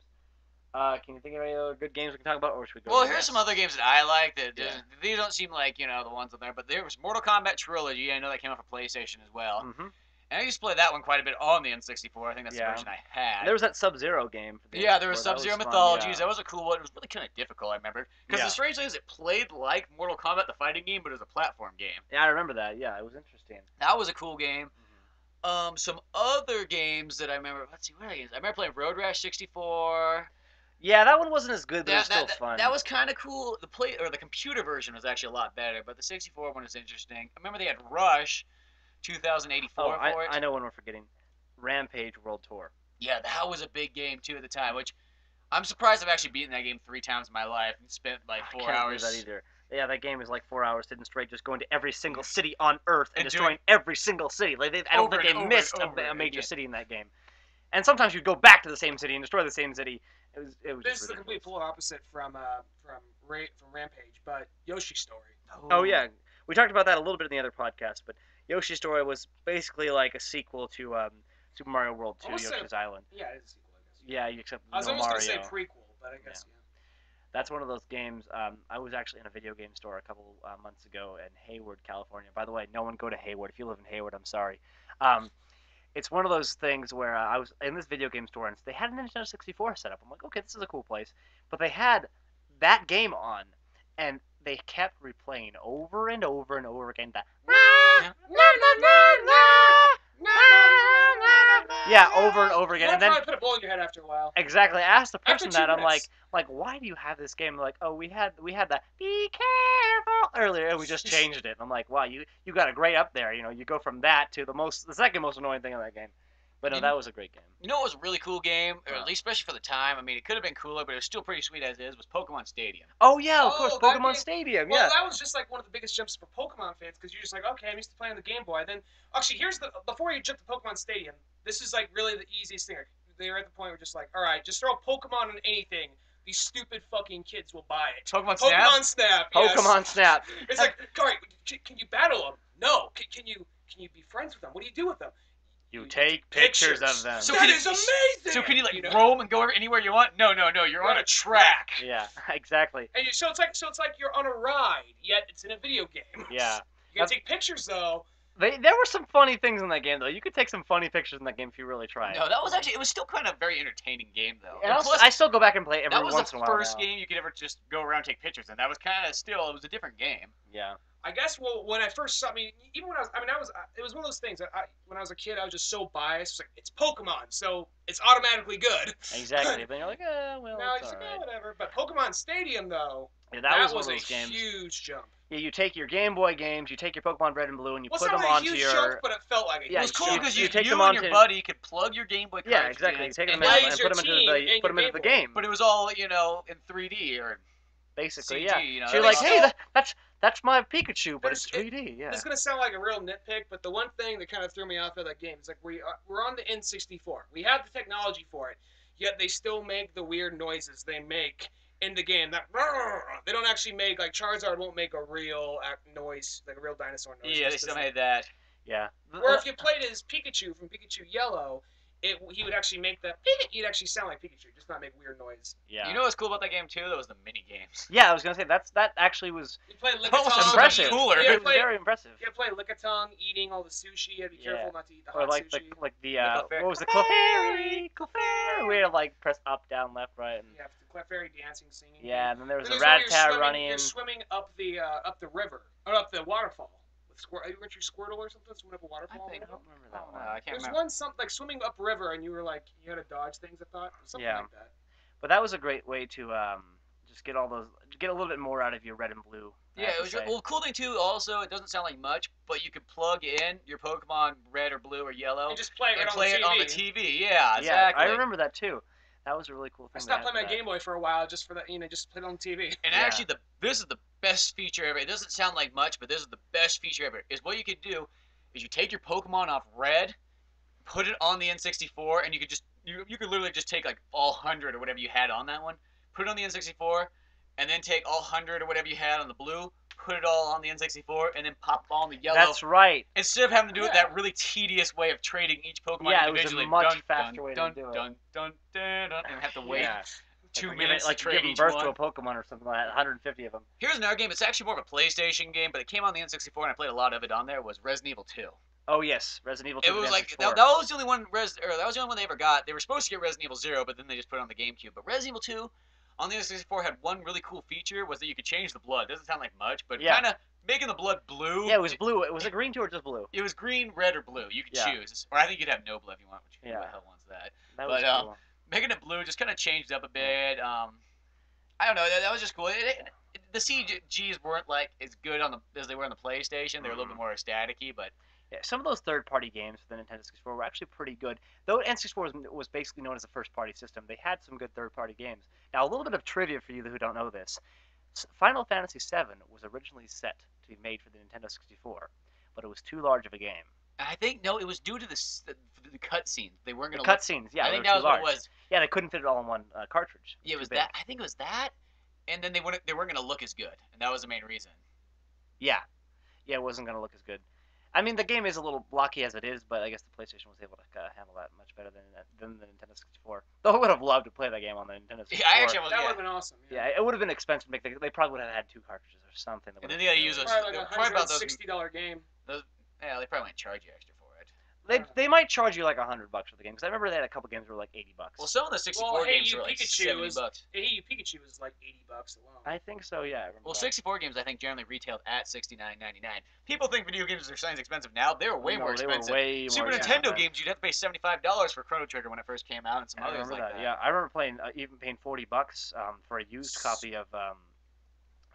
Can you think of any other good games we can talk about, or should we go? Well, to the here's rest? some other games that I like that Yeah. these don't seem like the ones on there, but there was Mortal Kombat Trilogy. I know that came out for PlayStation as well. Mhm. And I used to play that one quite a bit on the N64. I think that's the Yeah. version I had. There was that Sub-Zero game for the Yeah, there N64. was That Sub-Zero fun, Mythologies. yeah. That was a cool one. It was really kind of difficult, I remember. Because Yeah. the strange thing is it played like Mortal Kombat, the fighting game, but it was a platform game. Yeah, I remember that. Yeah, it was interesting. That was a cool game. Some other games that I remember. Let's see, what are games? I remember playing Road Rash 64. Yeah, that one wasn't as good, but it was still fun. That was kind of cool. The computer version was actually a lot better, but the 64 one was interesting. I remember they had Rush 2084 for it. I know one we're forgetting. Rampage World Tour. Yeah, that was a big game too at the time, which I'm surprised I've actually beaten that game 3 times in my life and spent like 4 hours. I can't believe that either. Yeah, that game is like 4 hours sitting straight, just going to every single city on Earth and And destroying every single city. Like I don't think they missed a major again. city in that game. And sometimes you'd go back to the same city and destroy the same city. It was This just is the complete polar opposite from Rampage, but Yoshi's Story. Oh yeah, we talked about that a little bit in the other podcast, but Yoshi's Story was basically like a sequel to Super Mario World 2, Yoshi's Island. Yeah, it is a sequel, I guess. Yeah, except I was no almost Mario. going to say prequel, but I guess, yeah. That's one of those games. I was actually in a video game store a couple months ago in Hayward, California. By the way, no one go to Hayward. If you live in Hayward, I'm sorry. It's one of those things where I was in this video game store and they had a Nintendo 64 set up. I'm like, okay, this is a cool place. But they had that game on, and they kept replaying over and over and over again that. Yeah, over and over again. You'll And then probably put a bullet in your head after a while. exactly, I asked the person After 2 that I'm minutes. like, why do you have this game? They're like, oh, we had that be careful earlier, and we just changed it. I'm like, wow, you got a great up there. You know, you go from that to the second most annoying thing in that game. But no, that was a great game. You know what was a really cool game, or at least especially for the time? I mean, it could have been cooler, but it was still pretty sweet as is, was Pokemon Stadium. Oh yeah, of course, that Pokemon game. Stadium. Well, Yeah. that was just like one of the biggest jumps for Pokemon fans because you're just like, okay, I'm used to playing on the Game Boy. Then, actually, before you jump to Pokemon Stadium, this is like really the easiest thing. They're at the point where just like, all right, just throw Pokemon on anything. These stupid fucking kids will buy it. Pokemon Snap? Pokemon Snap. Yes. Pokemon Snap. It's like, all right, can you battle them? No. Can you be friends with them? What do you do with them? You take pictures of them. So That can you- is amazing. So can you like know? roam and go anywhere you want? No, you're on a track. Yeah, exactly. And so it's like you're on a ride, yet it's in a video game. Yeah. You gotta take pictures though. There were some funny things in that game though. You could take some funny pictures in that game if you really tried. No, it was still kind of a very entertaining game though. And And plus, I still go back and play it that every was once the in a while. first now. game you could ever just go around and take pictures in. That was kind of still, it was a different game. Yeah. I guess when I first saw, even when it was one of those things that when I was a kid, I was just so biased. It's like, it's Pokemon, so it's automatically good. Exactly. But you're like, well, No, it's just like, alright. whatever. But Pokemon Stadium, though, Yeah, that was was one a of those games. huge jump. Yeah, you take your Game Boy games, you take your Pokemon Red and Blue, and you Well, put it's not them really a onto huge your. jump, but it felt like it. Yeah, It was cool you- because you you, take you them and onto- your buddy could plug your Game Boy Yeah, cartridge exactly. in You take them and and play play, as put them your into team and put them your into the Game Boy. game. but it was all, in 3D or Basically, CG, yeah. you know, So you're that like, was hey, all- that's my Pikachu, but But it's it's- 3D. Yeah. It's gonna sound like a real nitpick, but the one thing that kind of threw me off of that game is like we're on the N64. We have the technology for it, yet they still make the weird noises they make in the game. That they don't actually make, like Charizard won't make a real noise, like a real dinosaur noise. yeah, It they just still doesn't- made that. Yeah. Or if you played as Pikachu from Pikachu Yellow, he would actually make that. He'd actually sound like Pikachu, just not make weird noise. Yeah. You know what's cool about that game too? That was the mini games. Yeah, I was gonna say that actually was You play That was Lickitung. impressive. cooler. You It was play, very impressive. you play Lickitung eating all the sushi. You had to be careful Yeah. not to eat the Or hot like sushi. the Clefairy. what was the Clefairy? Clefairy. We had to like press up, down, left, right, and You have the Clefairy dancing, singing. yeah, and then there was Then a there's one where Rat-Tat running. You're swimming up the river or up the waterfall. Weren't you Squirtle or something? Swimming up a waterfall. I don't remember that one. I can't There's remember. one something like swimming up river, and you were like you had to dodge things. I thought something Yeah. like that. But that was a great way to just get a little bit more out of your red and blue. I Yeah, have it to was say. well. Cool thing too. Also, it doesn't sound like much, but you could plug in your Pokemon Red or Blue or Yellow And just play it, and right play it on the TV. TV. Yeah, Yeah, exactly. I remember that too. That was a really cool thing. I stopped to have playing my for Game Boy for a while just for that. Just put it on TV. And Yeah. actually, this is the best feature ever. It doesn't sound like much, but this is the best feature ever. Is what you could do is you take your Pokemon off Red, put it on the N64, and you could could literally just take like all 100 or whatever you had on that one, put it on the N64, and then take all 100 or whatever you had on the Blue, put it all on the N64, and then pop on the Yellow. That's right. Instead of having to do it Yeah. that really tedious way of trading each Pokemon Yeah, it was a individually, much dun, faster dun, way to dun, do it. dun, dun, dun, dun, and have to wait Yeah. 2 Like minutes like to trade giving each birth one. to a Pokemon or something like that. 150 of them. Here's another game. It's actually more of a PlayStation game, but it came on the N64, and I played a lot of it on there. Was Resident Evil 2. Oh yes, Resident Evil 2 It for the was like N64. that was the only one. That was the only one they ever got. They were supposed to get Resident Evil 0, but then they just put it on the GameCube. But Resident Evil 2 on the N64 had one really cool feature was that you could change the blood. Doesn't sound like much, but Yeah. kind of making the blood blue. Yeah, it was blue. Was it green too or just blue? It was green, red, or blue. You could Yeah. choose, or I think you'd have no blood if you want. Which Yeah. who the hell wants that? That was But cool. making it blue just kind of changed up a bit. I don't know. That was just cool. The CGs weren't like as good on the as they were on the PlayStation. They were a little bit more staticky, but Yeah, some of those third-party games for the Nintendo 64 were actually pretty good. Though N64 was basically known as a first-party system, they had some good third-party games. Now, a little bit of trivia for you who don't know this. Final Fantasy VII was originally set to be made for the Nintendo 64, but it was too large of a game. I think no, it was due to the cutscenes. They weren't The going to cutscenes, yeah, I they think were that too was what large. it was. Yeah, they couldn't fit it all in one cartridge. Yeah, it Too was big. that. I think it was that, and then they weren't going to look as good, and that was the main reason. Yeah, it wasn't going to look as good. I mean, the game is a little blocky as it is, but I guess the PlayStation was able to handle that much better than the Nintendo 64. Though I would have loved to play that game on the Nintendo 64. Yeah, I actually was. That would Yeah. have been awesome. Yeah, it would have been expensive to make. They probably would have had 2 cartridges or something. And then they gotta use those. Probably like Probably about those. $160 game. Yeah, they probably might charge you extra for it. They might charge you like $100 for the game because I remember they had a couple games that were like $80. Well, some of the 64 Well, Hey games You were like Pikachu $70. was- Hey, you Pikachu was like $80 alone. I think so. Yeah. I remember Well, that. 64 games I think generally retailed at $69.99. People think video games are something expensive now. They were way No, more they expensive. were way Super more Nintendo expensive. games, you'd have to pay $75 for Chrono Trigger when it first came out, and some I others remember like that. that. Yeah, I remember even paying $40 for a used copy of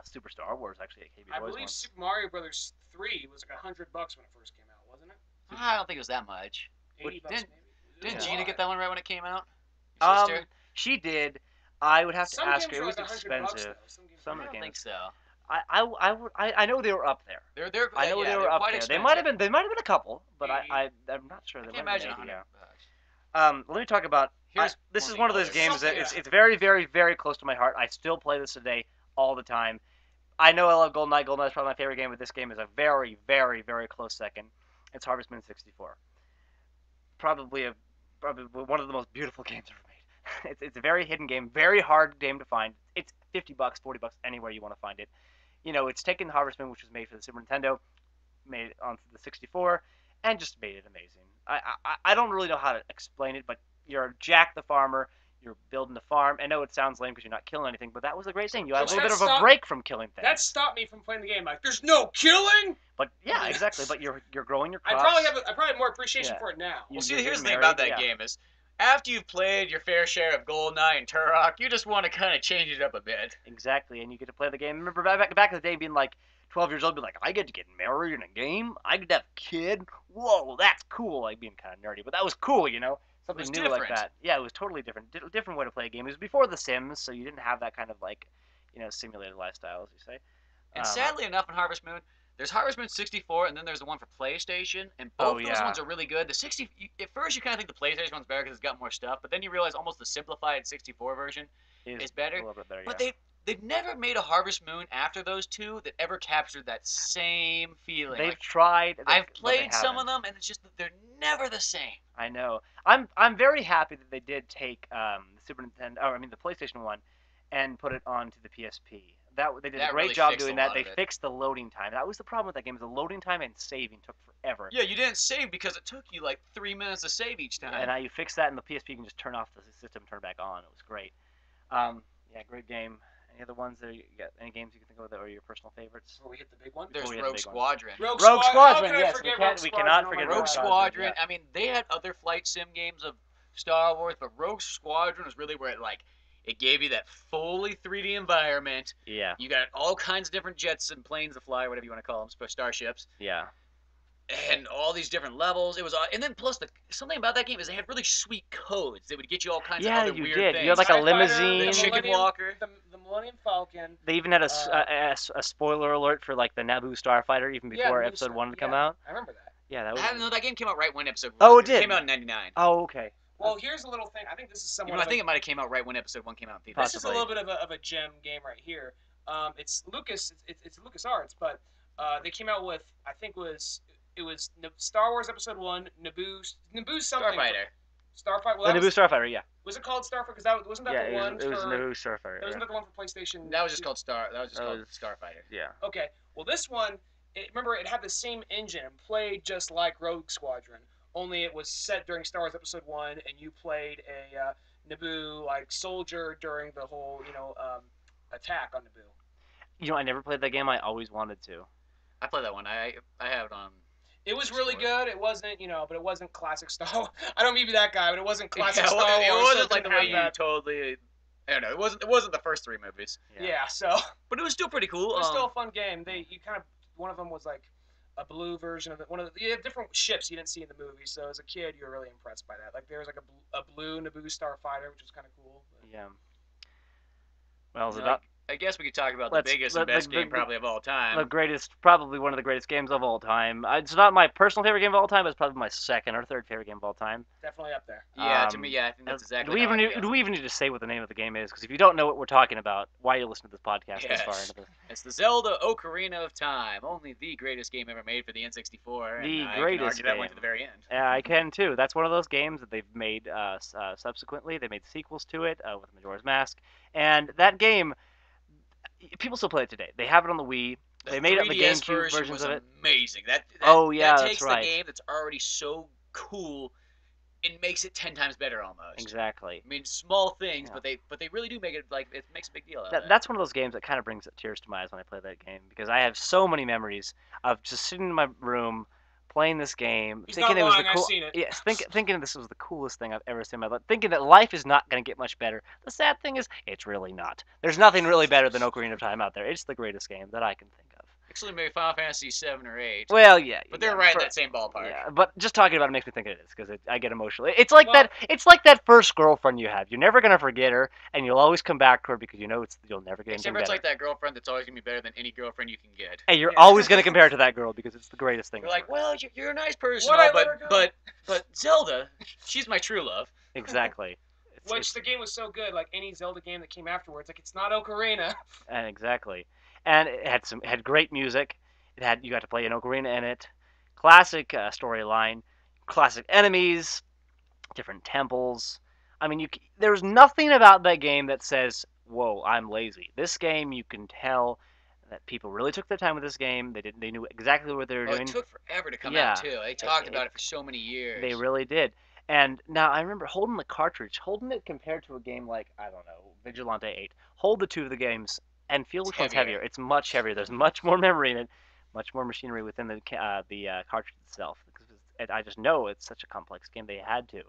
Super Star Wars actually at KB I Toys believe once. Super Mario Brothers 3 was like $100 when it first came out, wasn't it? I don't think it was that much. $80 didn't- maybe. It Didn't was a Gina lot. get that one right when it came out? Your sister? She did. I would have to Some ask games her. It were was like $100 expensive. though. Some games Some I of the don't games. think so. I know they were up there. They're I know yeah, they were they're up quite there. expensive. They might have been a couple, but I'm not sure. I They can't might have imagine been 100 maybe, bucks. yeah. Let me talk about. Here's This one is of one the of those others. games that Something- it's very, very, very close to my heart. I still play this today all the time. I know I love GoldenEye. GoldenEye is probably my favorite game, but this game is a very, very, very close second. It's Harvest Moon 64. Probably one of the most beautiful games ever made. It's a very hidden game, very hard game to find. It's $50, $40 anywhere you want to find it. You know, it's taken Harvest Moon, which was made for the Super Nintendo, made it onto the 64, and just made it amazing. I don't really know how to explain it, but you're Jack the farmer. You're building a farm. I know it sounds lame because you're not killing anything, but that was a great thing. You had a Which little bit that of a stopped- break from killing things. That stopped me from playing the game. Like, there's no killing. But yeah, exactly. But you're growing your I crops. probably have more appreciation Yeah. for it now. You- Well, see, you're here's the getting thing about married, that yeah. game is, after you've played your fair share of GoldenEye and Turok, you just want to kind of change it up a bit. Exactly, and you get to play the game. Remember back in the day, being like 12 years old, being like, I get to get married in a game. I get to have a kid. Whoa, that's cool. Like being kind of nerdy, but that was cool, you know. Something was new like different. that. Yeah, it was totally different. Different way to play a game. It was before The Sims, so you didn't have that kind of like, simulated lifestyle, as you say. And sadly enough, in Harvest Moon, there's Harvest Moon 64, and then there's the one for PlayStation, and both those yeah. ones are really good. At first you kind of think the PlayStation one's better because it's got more stuff, but then you realize almost the simplified 64 version is better. A little bit better, But yeah. they've never made a Harvest Moon after those two that ever captured that same feeling. They've Like, tried. I've but they played some of haven't. them, and it's just that they're never the same. I know. I'm very happy that they did take the Super Nintendo, the PlayStation one, and put it onto the PSP. They did That a great really job fixed a doing that. lot They of it. fixed the loading time. That was the problem with that game. Is the loading time and saving took forever. Yeah, you didn't save because it took you like 3 minutes to save each time. And now you fix that, and the PSP can just turn off the system, turn it back on. It was great. Yeah, great game. Any other ones that you got? Any games you can think of that are your personal favorites? Before we hit the big one. There's we hit the Rogue big one. Squadron. Rogue Rogue How Squadron, can I yes, forget we Rogue can't- we cannot Squadron? Oh my forget God. Rogue Squadron, Squadron. yeah. I mean, they had other flight sim games of Star Wars, but Rogue Squadron was really where it gave you that fully 3D environment. Yeah, You got all kinds of different jets and planes to fly, whatever you want to call them, starships, yeah. and all these different levels. It was, and then plus something about that game is they had really sweet codes that would get you all kinds Yeah, of other you weird did. things. You had like a TIE Fighter, limousine. The chicken Millennium- walker. The Millennium Falcon. They even had a spoiler alert for like the Naboo Starfighter even Yeah, before Naboo Episode Star- 1 had come yeah, out. I remember that. Yeah, that I was. don't know, that game came out right when episode 1. Oh, it did? came out in '99. Oh, okay. Well, here's a little thing. I think this is somewhat. I think it might have came out right when episode 1 came out in theaters. This is a possibly. little bit of a gem game right here. It's Lucas. It's LucasArts, but they came out with it was Star Wars Episode 1, Naboo something. Starfighter. Starfighter. Well, The that Naboo Starfighter, yeah. was it called Starfighter? Because wasn't that Yeah, the one it was for? Naboo Starfighter. Wasn't Yeah. that the one for PlayStation? That was just called Starfighter. was- Starfighter. Yeah. Okay. Well, this one remember it had the same engine and played just like Rogue Squadron, only it was set during Star Wars Episode 1, and you played a Naboo like soldier during the whole attack on Naboo. I never played that game. I always wanted to. I played that one. I have it on. It was really 64. good. It wasn't, but it wasn't classic Star. I don't mean to be that guy, but it wasn't classic Yeah, Star Wars. it so wasn't like didn't the way have you that. totally. I don't know. It wasn't the first 3 movies, Yeah, so but it was still pretty cool. it was still a fun game. One of them was like a blue version of it. One of the different ships you didn't see in the movie. So as a kid, you were really impressed by that. Like there was like a blue Naboo starfighter, which was kind of cool. But, Yeah. Well, You know, I guess we could talk about the Let's- biggest let- and best the- game the- probably of all time. the greatest, probably one of the greatest games of all time. It's not my personal favorite game of all time, but it's probably my second or third favorite game of all time. definitely up there. Yeah, to Um, me, yeah, I think that's exactly. Do we how even I need, feel. do we even need to say what the name of the game is? Because if you don't know what we're talking about, why are you listening to this podcast this far Yes. into this? It's the Zelda Ocarina of Time, only the greatest game ever made for the N64, and The I can greatest argue that one game. to the very end. I can too. That's one of those games that they've made subsequently. They made sequels to it with Majora's Mask, and that game, people still play it today. They have it on the Wii. The They made it on the 3DS GameCube version versions was of it. amazing. That Oh, yeah, that that's takes right. the game that's already so cool and makes it 10 times better almost. Exactly. I mean, small things, Yeah. but they really do make it like it makes a big deal out of it. That's one of those games that kind of brings tears to my eyes when I play that game because I have so many memories of just sitting in my room playing this game, He's thinking not it was lying, the I've cool. seen it. Yes, thinking this was the coolest thing I've ever seen in my life. Thinking that life is not going to get much better. The sad thing is, it's really not. There's nothing really better than Ocarina of Time out there. It's the greatest game that I can think of. Actually, maybe Final Fantasy 7 or 8. Well, yeah, But they're yeah, right in that same ballpark. Yeah, but just talking about it makes me think it is because I get emotional. It's like Well- that. It's like that first girlfriend you have. You're never gonna forget her, and you'll always come back to her because you'll never get Except anything for it's better. like that girlfriend that's always gonna be better than any girlfriend you can get. And you're Yeah. always gonna compare it to that girl because it's the greatest thing. You're like, ever. well, you're a nice person, Would all, I let her go? but Zelda, she's my true love. Exactly. Which the game was so good, like any Zelda game that came afterwards, like it's not Ocarina. And exactly, and it had great music. You got to play an ocarina in it. Classic storyline, classic enemies, different temples. I mean, there's nothing about that game that says, "Whoa, I'm lazy." This game, you can tell that people really took their time with this game. They knew exactly what they were Oh, doing. it took forever to come Yeah. out too. They talked about it for so many years. They really did. And now I remember holding the cartridge, holding it compared to a game like, I don't know, Vigilante 8. Hold the two of the games and feel It's which one's heavier. heavier. It's much heavier. There's much more memory in it, much more machinery within the cartridge itself. I just know it's such a complex game. They had to.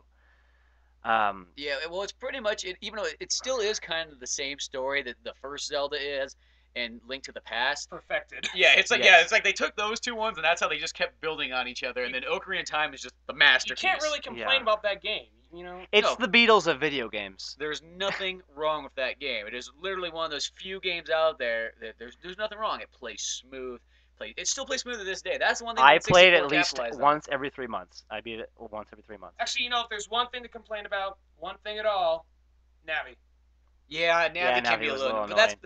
Yeah, well, it's pretty much it. Even though it still is kind of the same story that the first Zelda is, and Link to the Past. Perfected. Yeah, it's like Yes. it's like they took those two ones, and that's how they just kept building on each other. And then Ocarina of Time is just the You masterpiece. can't really complain Yeah. about that game, you know? It's No. the Beatles of video games. There's nothing wrong with that game. It is literally one of those few games out there that there's nothing wrong. It plays smooth. It still plays smooth to this day. That's the one thing. I that played it 64 at least capitalized on. once every 3 months. I beat it once every 3 months. Actually, if there's one thing to complain about, one thing at all, Navi. Yeah, Navi Yeah, can Navi be a was a little, little but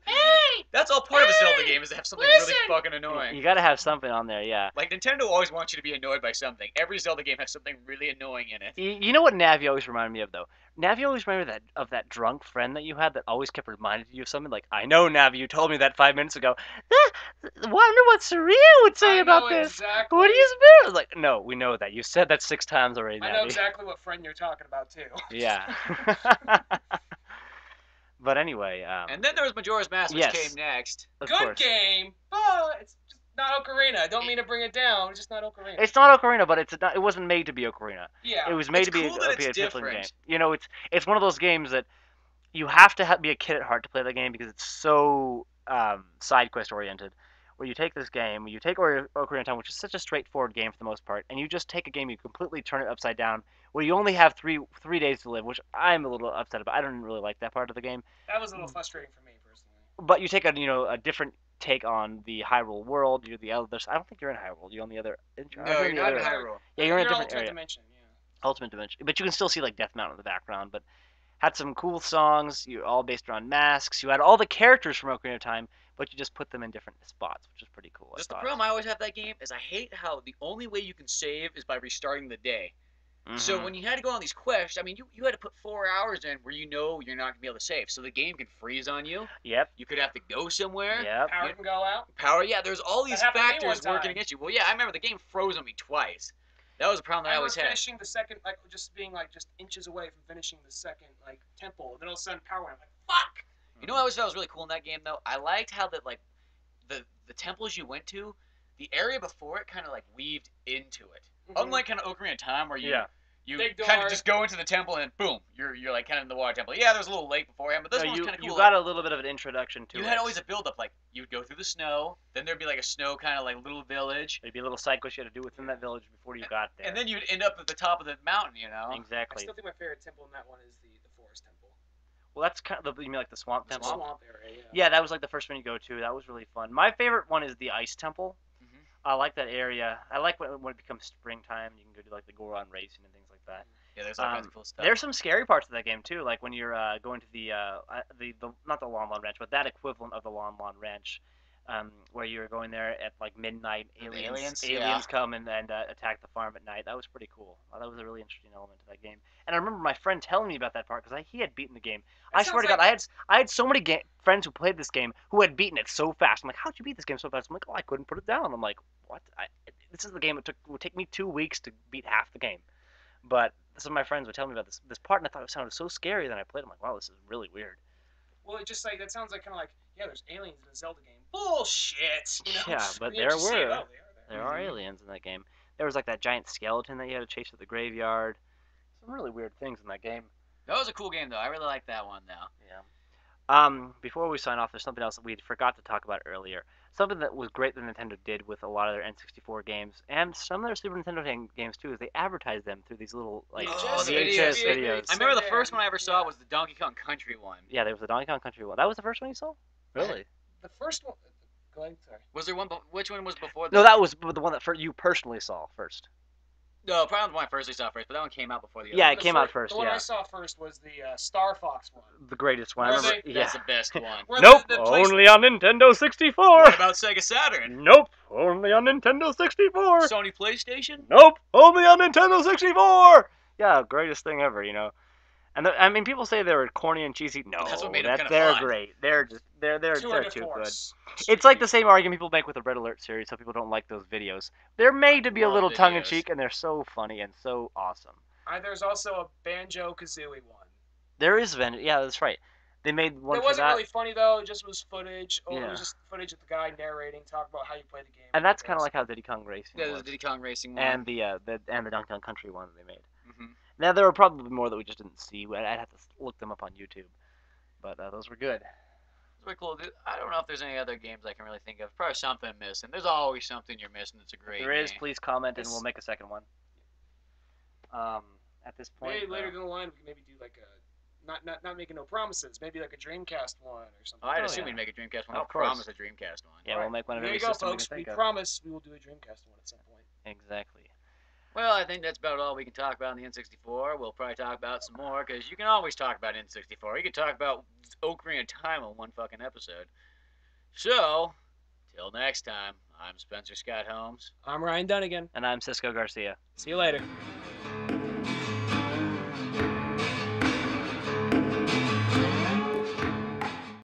that's all part of a Zelda game is to have something really fucking annoying. You gotta have something on there, yeah. Like Nintendo always wants you to be annoyed by something. Every Zelda game has something really annoying in it. You know what Navi always reminded me of though? Navi always reminded me of that drunk friend that you had that always kept reminding you of something. Like, I know Navi, you told me that 5 minutes ago. Wonder what Saria would say I about know this. exactly. What do you spell? I was like, no, we know that. You said that 6 times already, Navi. I know exactly what friend you're talking about too. Yeah. But anyway, And then there was Majora's Mask, which yes. came next. of Good course. game, but it's just not Ocarina. I don't mean to bring it down. It's just not Ocarina. It's not Ocarina, but it wasn't made to be Ocarina. Yeah. It was made It's to be cool that a it's different game. different. You know, it's one of those games that you have to be a kid at heart to play that game because it's so side quest oriented. Where you take this game, you take Ocarina of Time, which is such a straightforward game for the most part, and you just take a game, you completely turn it upside down, where you only have three days to live, which I'm a little upset about. I don't really like that part of the game. That was a little frustrating for me personally. But you take a different take on the Hyrule world. You're the other. I don't think you're in Hyrule. You're on the other. No, you're not in Hyrule. Yeah, you're in a Your different alternate area. dimension. Yeah. Ultimate Dimension. But you can still see like Death Mountain in the background. But had some cool songs. You all based around masks. You had all the characters from Ocarina of Time, but you just put them in different spots, which is pretty cool. Just I the thought. problem I always have with that game is I hate how the only way you can save is by restarting the day. So Mhm. when you had to go on these quests, I mean, you had to put 4 hours in where you're not gonna be able to save. So the game can freeze on you. Yep. You could have to go somewhere. Yep. Power can go out. Power, yeah. There's all That these happened to me one factors working time. against you. Well, yeah, I remember the game froze on me twice. That was a problem that I I remember always had. finishing the second, like just being like just inches away from finishing the second like temple. And then all of a sudden power went. I'm like, fuck. You know what I always thought was really cool in that game though? I liked how that like the temples you went to, the area before it kind of like weaved into it. Unlike kind of Ocarina of Time where Yeah. you Big kind door. of just go into the temple and boom, you're like kind of in the water temple. Yeah, there's a little lake beforehand, but this No, one was you kind of cool. you got a little bit of an introduction to you it. had always a build up. Like you'd go through the snow, then there'd be like a snow kind of like little village, There'd be a little side quest you had to do within that village before you got there. and then you'd end up at the top of the mountain. You know, I Exactly. still think my favorite temple in that one is the forest temple. Well, that's kind of you mean like the swamp The temple? swamp area. Yeah. Yeah, that was like the first one you go to. That was really fun. My favorite one is the ice temple. Mhm. I like that area. I like when it becomes springtime. You can go do like the Goron racing and things like that. yeah, there's all kinds of cool stuff. There's some scary parts of that game too, like when you're going to the not the Lon Lon Ranch, but that equivalent of the Lon Lon Ranch, where you're going there at like midnight. The Aliens aliens? Yeah. come and attack the farm at night. That was pretty cool. That was a really interesting element to that game. And I remember my friend telling me about that part because he had beaten the game. That I swear to sounds God, like- I had so many friends who played this game who had beaten it so fast. I'm like, how'd you beat this game so fast? I'm like, oh, I couldn't put it down. I'm like, what? This is the game. It would take me 2 weeks to beat half the game. But some of my friends would tell me about this part, and I thought it sounded so scary. Then I played. I'm like, wow, this is really weird. Well, it just like that sounds like kind of like there's aliens in a Zelda game. Bullshit. You know? Yeah, but And you there just see it, were. oh, they are there. There are aliens in that game. There was like that giant skeleton that you had to chase to the graveyard. Some really weird things in that game. That was a cool game though. I really liked that one though. Yeah. Before we sign off, there's something else that we forgot to talk about earlier. Something that was great that Nintendo did with a lot of their N64 games and some of their Super Nintendo games too is they advertised them through these little like VHS VHS videos. videos. I remember the So first then, one I ever saw yeah. was the Donkey Kong Country one. Yeah, there was the Donkey Kong Country one. That was the first one you saw? Really? The first one. Go ahead. Sorry. Was there one? Which one was before that? No, that was the one that you personally saw first. No, probably the one I first saw first, but that one came out before the other. Yeah, one. it came out first, The one yeah. I saw first was the Star Fox one. The greatest one. I Where remember. they- Yeah. That's the best one. Where Nope, the place- only on Nintendo 64. What about Sega Saturn? Nope, only on Nintendo 64. Sony PlayStation? Nope, only on Nintendo 64. Yeah, greatest thing ever, you know. And I mean, people say they were corny and cheesy. No, That's what made 'em kinda they're fun. great. They're Tour de too good. Force. It's like the same argument people make with the Red Alert series, so people don't like those videos. They're made to be a Love little videos. tongue in cheek, and they're so funny and so awesome. There's also a Banjo Kazooie one. There is yeah, that's right. They made one It for wasn't that, really funny though. It just was footage. Or Yeah. it was just footage of the guy narrating, talk about how you play the game. and that's kind of like how Diddy Kong Racing Yeah, was, there's the Diddy Kong Racing one. and the Donkey Kong Country one that they made. hmm Now there were probably more that we just didn't see. I'd have to look them up on YouTube, but those were good. It's really cool. I don't know if there's any other games I can really think of. Probably something missing. There's always something you're missing that's a great If there is, game. please comment, and Yes. we'll make a second one. At this point, Maybe later down the line we can maybe do like a not making no promises. Maybe like a Dreamcast one or something. Oh, I'd Oh, assume yeah. we'd make a Dreamcast one. Of I course. promise a Dreamcast one. yeah, we'll make one of There every you go, system folks. we We can think of. promise we will do a Dreamcast one at some point. Exactly. Well, I think that's about all we can talk about in the N64. We'll probably talk about some more, because you can always talk about N64. You can talk about Ocarina of Time on one fucking episode. So, till next time, I'm Spencer Scott Holmes. I'm Ryan Dunigan. And I'm Cisco Garcia. See you later.